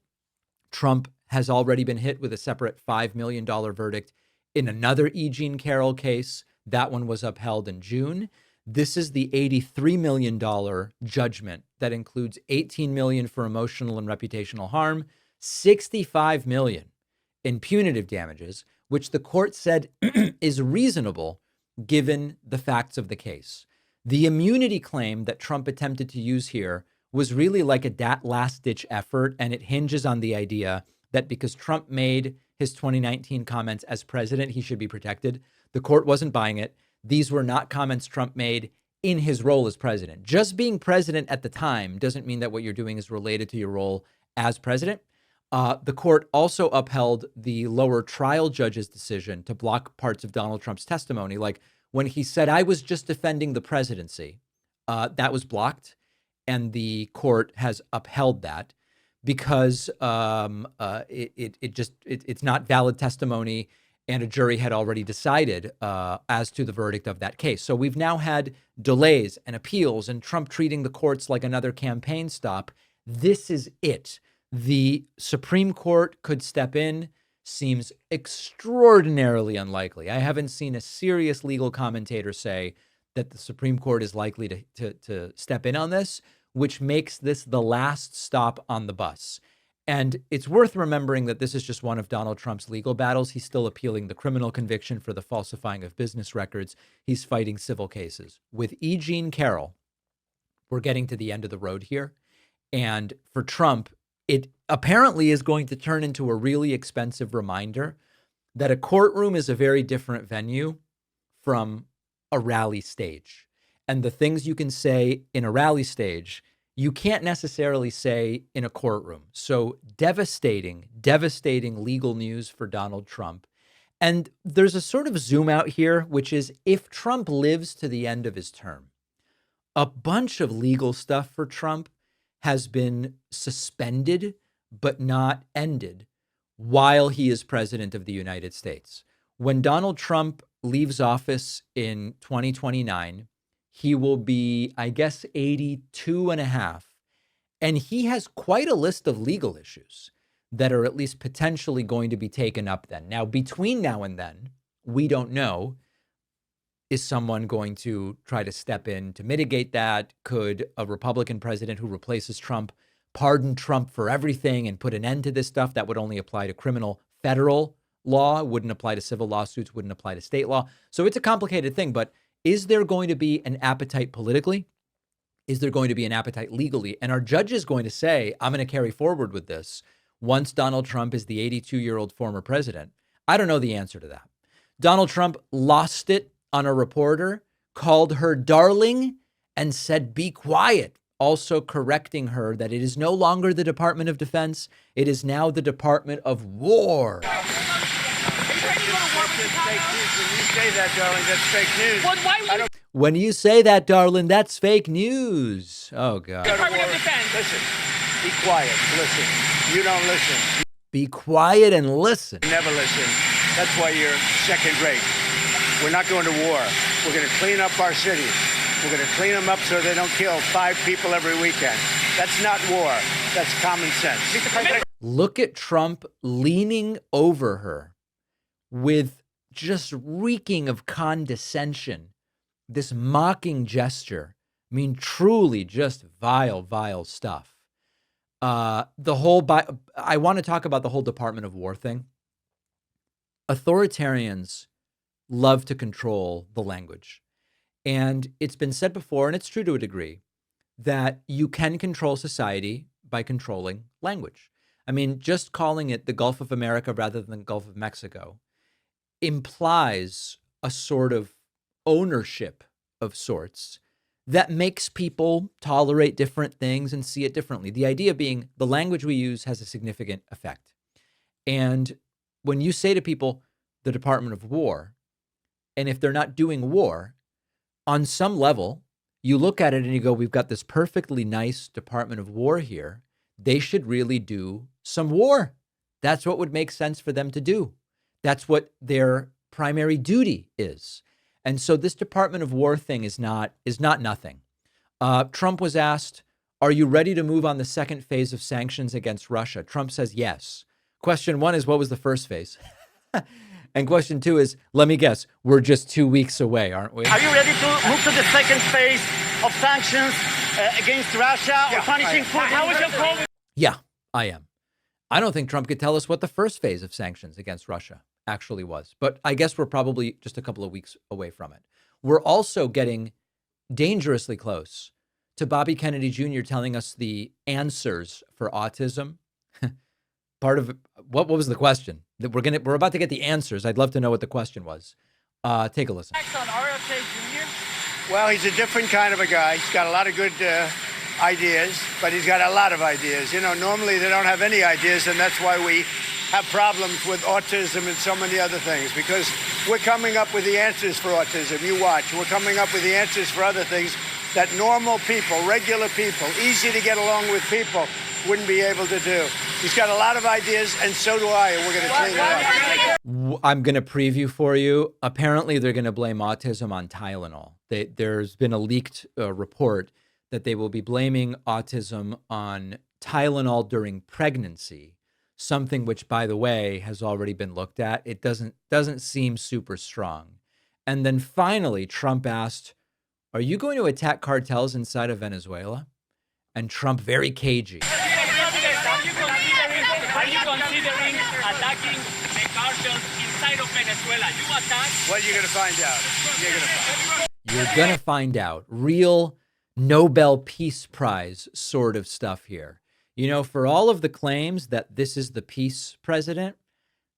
Trump has already been hit with a separate $5 million verdict in another E. Jean Carroll case. That one was upheld in June. This is the $83 million judgment that includes $18 million for emotional and reputational harm, $65 million in punitive damages, which the court said is reasonable given the facts of the case. The immunity claim that Trump attempted to use here was really like a last-ditch effort, and it hinges on the idea that because Trump made his 2019 comments as president, he should be protected. The court wasn't buying it. These were not comments Trump made in his role as president. Just being president at the time doesn't mean that what you're doing is related to your role as president. The court also upheld the lower trial judge's decision to block parts of Donald Trump's testimony. Like when he said, "I was just defending the presidency," that was blocked. And the court has upheld that because it's not valid testimony, and a jury had already decided as to the verdict of that case. So we've now had delays and appeals and Trump treating the courts like another campaign stop. This is it. The Supreme Court could step in. Seems extraordinarily unlikely. I haven't seen a serious legal commentator say that the Supreme Court is likely to step in on this, which makes this the last stop on the bus. And it's worth remembering that this is just one of Donald Trump's legal battles. He's still appealing the criminal conviction for the falsifying of business records. He's fighting civil cases. With E. Jean Carroll, we're getting to the end of the road here. And for Trump, it apparently is going to turn into a really expensive reminder that a courtroom is a very different venue from a rally stage. And the things you can say in a rally stage, you can't necessarily say in a courtroom. So devastating legal news for Donald Trump. And there's a sort of zoom out here, which is if Trump lives to the end of his term, a bunch of legal stuff for Trump has been suspended but not ended while he is president of the United States. When Donald Trump leaves office in 2029, he will be, I guess, 82 and a half. And he has quite a list of legal issues that are at least potentially going to be taken up then. Now, between now and then, we don't know. Is someone going to try to step in to mitigate that? Could a Republican president who replaces Trump pardon Trump for everything and put an end to this stuff? That would only apply to criminal federal law, wouldn't apply to civil lawsuits, wouldn't apply to state law. So it's a complicated thing, but is there going to be an appetite politically? Is there going to be an appetite legally? And are judges going to say, I'm going to carry forward with this once Donald Trump is the 82-year-old former president? I don't know the answer to that. Donald Trump lost it on a reporter, called her darling, and said, be quiet, also correcting her that it is no longer the Department of Defense. It is now the Department of War. When you say that, darling, that's fake news. Oh, God. Department of Defense. Listen, be quiet. Listen. You don't listen. Be quiet and listen. You never listen. That's why you're second rate. We're not going to war. We're going to clean up our cities. We're going to clean them up so they don't kill 5 people every weekend. That's not war. That's common sense. Look at Trump leaning over her with just reeking of condescension, this mocking gesture. I mean, truly just vile, vile stuff. I want to talk about the whole Department of War thing. Authoritarians love to control the language. And it's been said before, and it's true to a degree, that you can control society by controlling language. I mean, just calling it the Gulf of America rather than the Gulf of Mexico implies a sort of ownership of sorts that makes people tolerate different things and see it differently. The idea being the language we use has a significant effect. And when you say to people, the Department of War, and if they're not doing war, on some level, you look at it and you go, we've got this perfectly nice Department of War here. They should really do some war. That's what would make sense for them to do. That's what their primary duty is. And so this Department of War thing is not nothing. Trump was asked, are you ready to move on the second phase of sanctions against Russia? Trump says yes. Question 1 is, what was the first phase? And question 2 is, let me guess, we're just 2 weeks away, aren't we? Are you ready to move to the second phase of sanctions against Russia or punishing Putin? How is your problem? Yeah, I am. I don't think Trump could tell us what the first phase of sanctions against Russia actually was, but I guess we're probably just a couple of weeks away from it. We're also getting dangerously close to Bobby Kennedy Jr. telling us the answers for autism. Part of what was the question? We're about to get the answers. I'd love to know what the question was. Take a listen. Well, he's a different kind of a guy. He's got a lot of good ideas, but he's got a lot of ideas. You know, normally they don't have any ideas, and that's why we have problems with autism and so many other things, because we're coming up with the answers for autism. You watch. We're coming up with the answers for other things that normal people, regular people, easy to get along with people wouldn't be able to do. He's got a lot of ideas, and so do I, and we're going to clean it up. I'm going to preview for you. Apparently, they're going to blame autism on Tylenol. There's been a leaked report that they will be blaming autism on Tylenol during pregnancy, something which, by the way, has already been looked at. It doesn't seem super strong. And then finally, Trump asked, are you going to attack cartels inside of Venezuela? And Trump, very cagey. Are you considering attacking the cartels inside of Venezuela? You attack? Well, you're going to find out. You're going to find out. Real Nobel Peace Prize sort of stuff here. You know, for all of the claims that this is the peace president,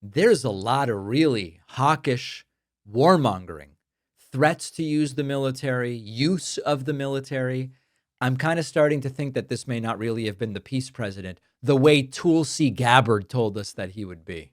there's a lot of really hawkish warmongering, threats to use the military, use of the military. I'm kind of starting to think that this may not really have been the peace president, the way Tulsi Gabbard told us that he would be.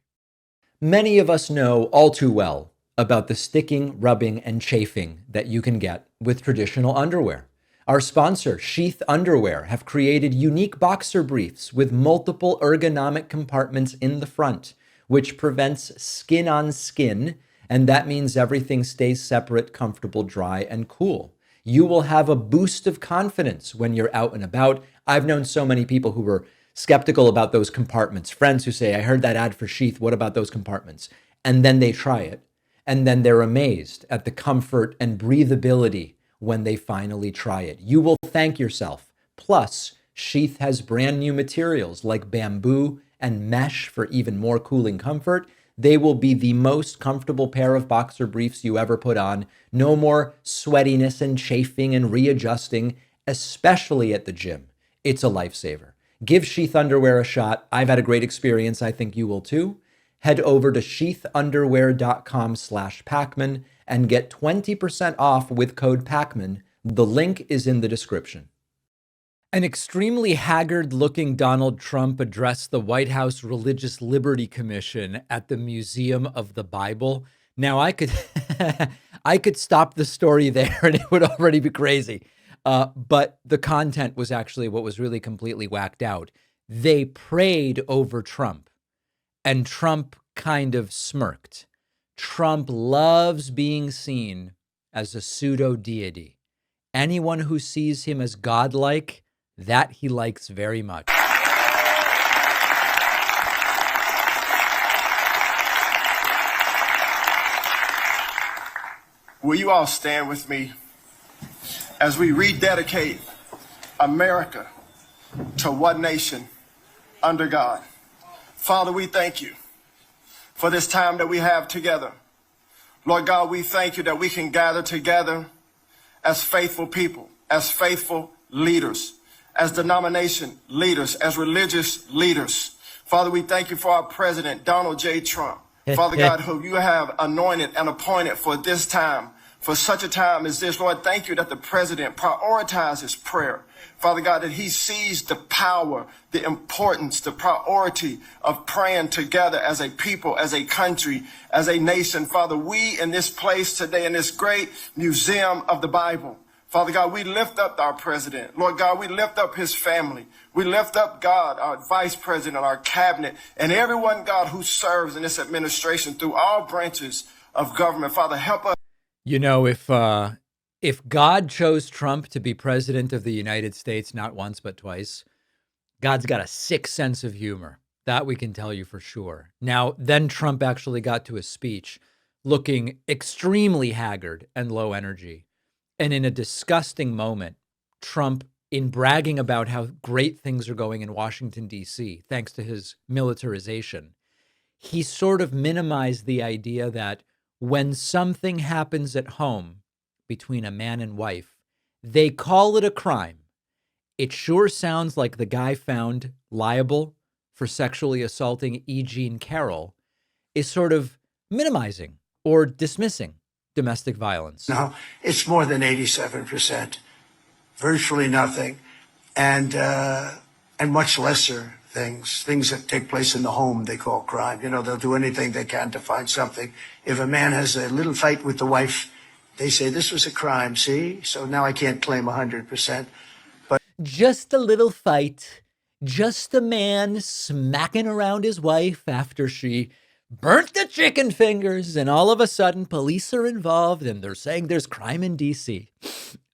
Many of us know all too well about the sticking, rubbing, and chafing that you can get with traditional underwear. Our sponsor, Sheath Underwear, have created unique boxer briefs with multiple ergonomic compartments in the front, which prevents skin on skin, and that means everything stays separate, comfortable, dry, and cool. You will have a boost of confidence when you're out and about. I've known so many people who were skeptical about those compartments, friends who say, I heard that ad for Sheath, what about those compartments? And then they try it, and then they're amazed at the comfort and breathability when they finally try it. You will thank yourself. Plus, Sheath has brand new materials like bamboo and mesh for even more cooling comfort. They will be the most comfortable pair of boxer briefs you ever put on. No more sweatiness and chafing and readjusting, especially at the gym. It's a lifesaver. Give Sheath Underwear a shot. I've had a great experience. I think you will too. Head over to sheathunderwear.com/Pakman and get 20% off with code Pakman. The link is in the description. An extremely haggard-looking Donald Trump addressed the White House Religious Liberty Commission at the Museum of the Bible. Now, I could stop the story there and it would already be crazy. But the content was actually what was really completely whacked out. They prayed over Trump, and Trump kind of smirked. Trump loves being seen as a pseudo-deity. Anyone who sees him as godlike, that he likes very much. Will you all stand with me as we rededicate America to one nation under God? Father, we thank you for this time that we have together. Lord God, we thank you that we can gather together as faithful people, as faithful leaders, as denomination leaders, as religious leaders. Father, we thank you for our president, Donald J. Trump. Father God, who you have anointed and appointed for this time, for such a time as this. Lord, thank you that the president prioritizes prayer. Father God, that he sees the power, the importance, the priority of praying together as a people, as a country, as a nation. Father, we in this place today, in this great museum of the Bible, Father God, we lift up our president. Lord God, we lift up his family. We lift up, God, our vice president, our cabinet, and everyone, God, who serves in this administration through all branches of government. Father, help us. You know, if God chose Trump to be president of the United States, not once, but twice, God's got a sick sense of humor. That we can tell you for sure. Now, then Trump actually got to his speech looking extremely haggard and low energy. And in a disgusting moment, Trump, in bragging about how great things are going in Washington, D.C., thanks to his militarization, he sort of minimized the idea that when something happens at home between a man and wife, they call it a crime. It sure sounds like the guy found liable for sexually assaulting E. Jean Carroll is sort of minimizing or dismissing domestic violence. No, it's more than 87%, virtually nothing, and much lesser things that take place in the home they call crime. You know, they'll do anything they can to find something. If a man has a little fight with the wife, they say this was a crime, see? So now I can't claim 100%. But just a little fight, just a man smacking around his wife after she burnt the chicken fingers, and all of a sudden police are involved and they're saying there's crime in DC.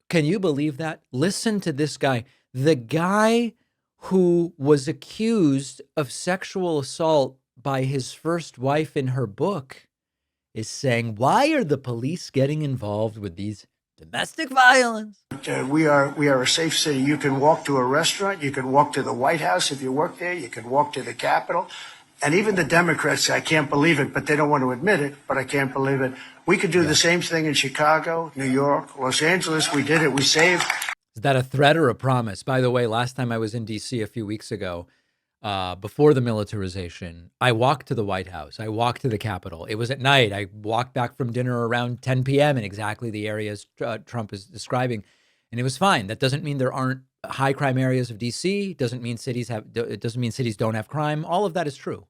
Can you believe that? Listen to this guy. The guy who was accused of sexual assault by his first wife in her book is saying, why are the police getting involved with these domestic violence? We are a safe city. You can walk to a restaurant. You can walk to the White House if you work there. You can walk to the Capitol. And even the Democrats, I can't believe it, but they don't want to admit it, but I can't believe it. We could do the same thing in Chicago, New York, Los Angeles. We did it. We saved. Is that a threat or a promise? By the way, last time I was in D.C. a few weeks ago, before the militarization, I walked to the White House. I walked to the Capitol. It was at night. I walked back from dinner around 10 p.m. in exactly the areas Trump is describing, and it was fine. That doesn't mean there aren't high crime areas of D.C. It doesn't mean cities don't have crime. All of that is true.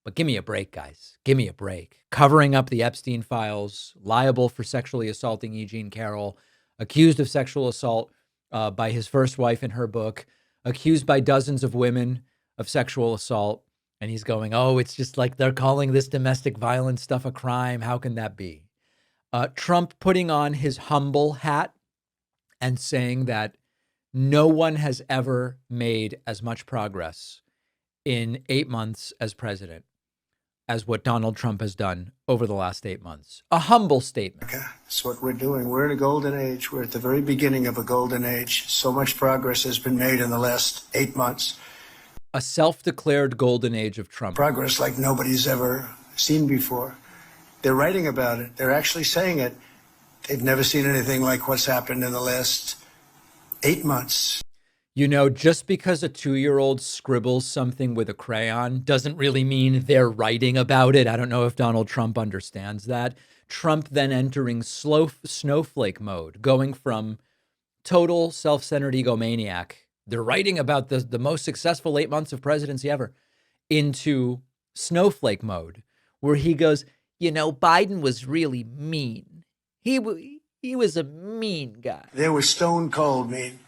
But give me a break, guys. Give me a break. Covering up the Epstein files, liable for sexually assaulting E. Jean Carroll, accused of sexual assault by his first wife in her book, accused by dozens of women of sexual assault. And he's going, oh, it's just like they're calling this domestic violence stuff a crime. How can that be? Trump putting on his humble hat and saying that no one has ever made as much progress in 8 months as president as what Donald Trump has done over the last 8 months. A humble statement. That's what we're doing. We're in a golden age. We're at the very beginning of a golden age. So much progress has been made in the last 8 months. A self-declared golden age of Trump. Progress like nobody's ever seen before. They're writing about it. They're actually saying it. They've never seen anything like what's happened in the last 8 months. You know, just because a 2-year-old scribbles something with a crayon doesn't really mean they're writing about it. I don't know if Donald Trump understands that. Trump then entering snowflake mode, going from total self-centered egomaniac, they're writing about the most successful 8 months of presidency ever, into snowflake mode, where he goes, you know, Biden was really mean. He was a mean guy. They were stone cold mean.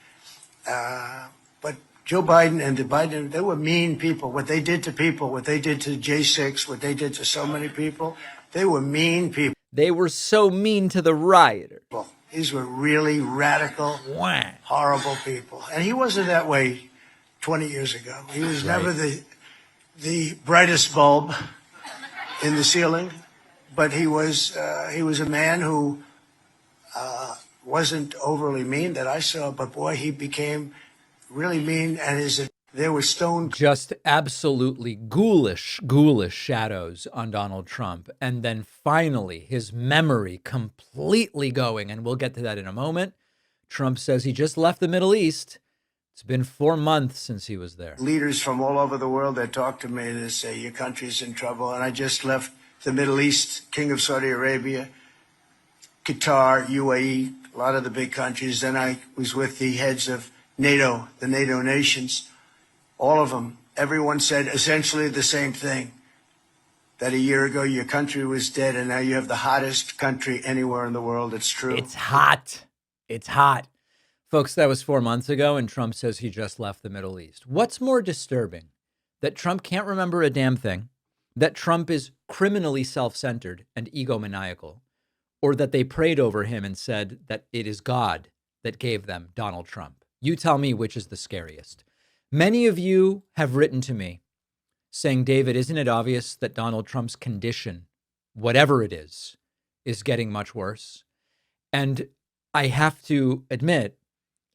But Joe Biden and Biden, they were mean people. What they did to people, what they did to J6, what they did to so many people, they were mean people. They were so mean to the rioter. These were really radical, horrible people. And he wasn't that way 20 years ago. He was never the brightest bulb in the ceiling, but he was a man who wasn't overly mean that I saw, but boy, he became really mean, and there was just absolutely ghoulish shadows on Donald Trump. And then finally his memory completely going, and we'll get to that in a moment, Trump says he just left the Middle East. It's been 4 months since he was there. Leaders from all over the world that talk to me, they say, your country's in trouble. And I just left the Middle East, King of Saudi Arabia, Qatar, UAE, a lot of the big countries. Then I was with the heads of NATO, the NATO nations, all of them. Everyone said essentially the same thing, that a year ago your country was dead and now you have the hottest country anywhere in the world. It's true. It's hot. It's hot. Folks, that was 4 months ago, and Trump says he just left the Middle East. What's more disturbing? That Trump can't remember a damn thing, that Trump is criminally self-centered and egomaniacal, or that they prayed over him and said that it is God that gave them Donald Trump. You tell me which is the scariest. Many of you have written to me saying, David, isn't it obvious that Donald Trump's condition, whatever it is getting much worse? And I have to admit,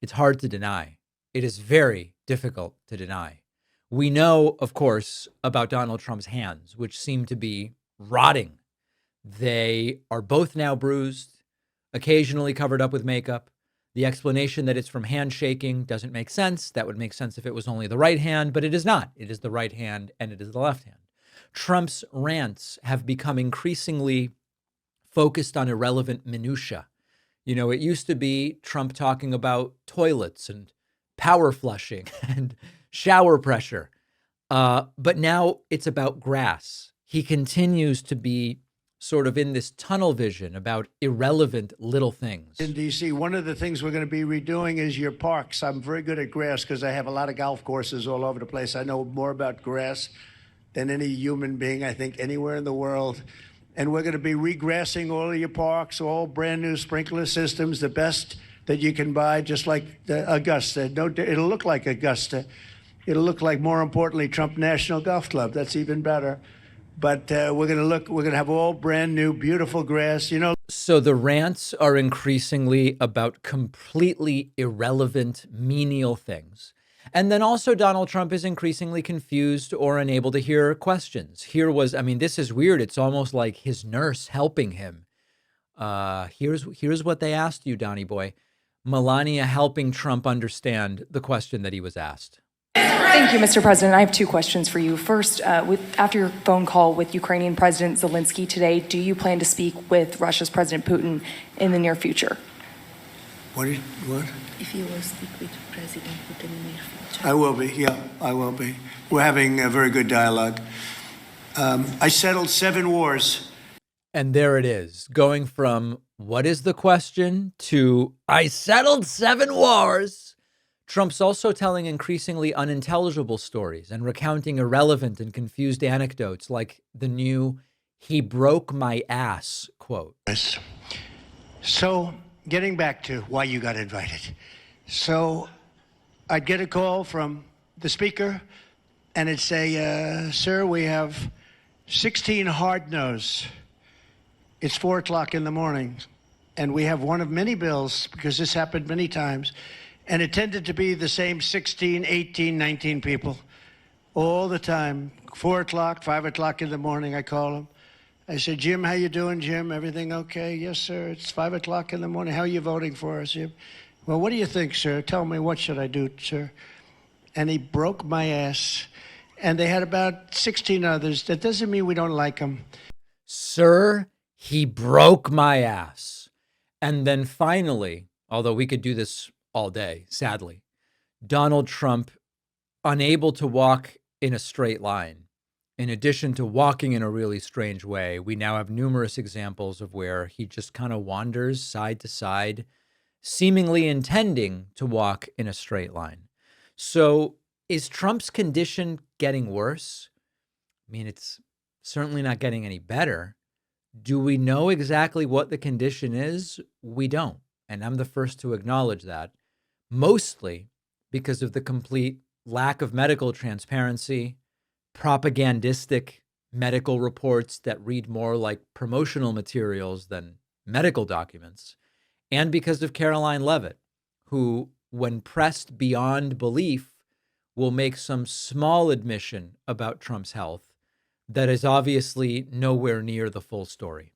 it's hard to deny. It is very difficult to deny. We know, of course, about Donald Trump's hands, which seem to be rotting. They are both now bruised, occasionally covered up with makeup. The explanation that it's from handshaking doesn't make sense. That would make sense if it was only the right hand, but it is not. It is the right hand and it is the left hand. Trump's rants have become increasingly focused on irrelevant minutia. You know, it used to be Trump talking about toilets and power flushing and shower pressure. But now it's about grass. He continues to be sort of in this tunnel vision about irrelevant little things. In D.C., one of the things we're going to be redoing is your parks. I'm very good at grass because I have a lot of golf courses all over the place. I know more about grass than any human being, I think, anywhere in the world. And we're going to be regrassing all of your parks, all brand new sprinkler systems, the best that you can buy, just like the Augusta. No, it'll look like Augusta. It'll look like, more importantly, Trump National Golf Club. That's even better. But we're going to have all brand new, beautiful grass, you know. So the rants are increasingly about completely irrelevant, menial things. And then also Donald Trump is increasingly confused or unable to hear questions. This is weird. It's almost like his nurse helping him. Here's what they asked you, Donnie boy. Melania helping Trump understand the question that he was asked. Thank you, Mr. President. I have two questions for you. First, after your phone call with Ukrainian President Zelensky today, do you plan to speak with Russia's President Putin in the near future? What? If you will speak with President Putin in the near future. I will be, yeah, I will be. We're having a very good dialogue. I settled 7 wars. And there it is, going from what is the question to I settled 7 wars. Trump's also telling increasingly unintelligible stories and recounting irrelevant and confused anecdotes like the new "he broke my ass" quote. So, getting back to why you got invited. So, I'd get a call from the speaker and it'd say, sir, we have 16 hard no's. It's 4 o'clock in the morning and we have one of many bills, because this happened many times. And it tended to be the same 16, 18, 19 people all the time. 4 o'clock, 5 o'clock in the morning, I call them. I said, Jim, how you doing, Jim? Everything okay? Yes, sir. It's 5 o'clock in the morning. How are you voting for us, Jim? Well, what do you think, sir? Tell me, what should I do, sir? And he broke my ass. And they had about 16 others. That doesn't mean we don't like them. Sir, he broke my ass. And then finally, although we could do this all day, sadly, Donald Trump, unable to walk in a straight line. In addition to walking in a really strange way, we now have numerous examples of where he just kind of wanders side to side, seemingly intending to walk in a straight line. So is Trump's condition getting worse? I mean, it's certainly not getting any better. Do we know exactly what the condition is? We don't. And I'm the first to acknowledge that, mostly because of the complete lack of medical transparency, propagandistic medical reports that read more like promotional materials than medical documents, and because of Caroline Leavitt, who, when pressed beyond belief, will make some small admission about Trump's health that is obviously nowhere near the full story.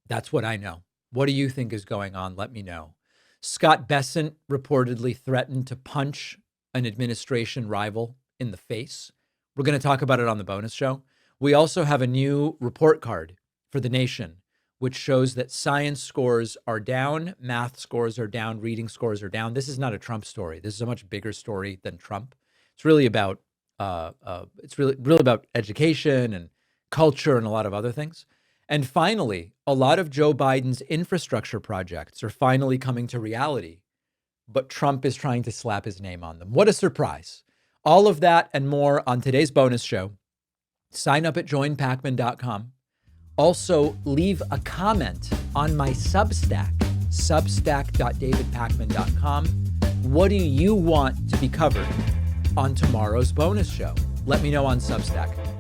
That's what I know. What do you think is going on? Let me know. Scott Bessent reportedly threatened to punch an administration rival in the face. We're going to talk about it on the bonus show. We also have a new report card for the nation, which shows that science scores are down, math scores are down, reading scores are down. This is not a Trump story. This is a much bigger story than Trump. It's really about about education and culture and a lot of other things. And finally, a lot of Joe Biden's infrastructure projects are finally coming to reality, but Trump is trying to slap his name on them. What a surprise. All of that and more on today's bonus show. Sign up at joinpakman.com. Also, leave a comment on my Substack, substack.davidpakman.com. What do you want to be covered on tomorrow's bonus show? Let me know on Substack.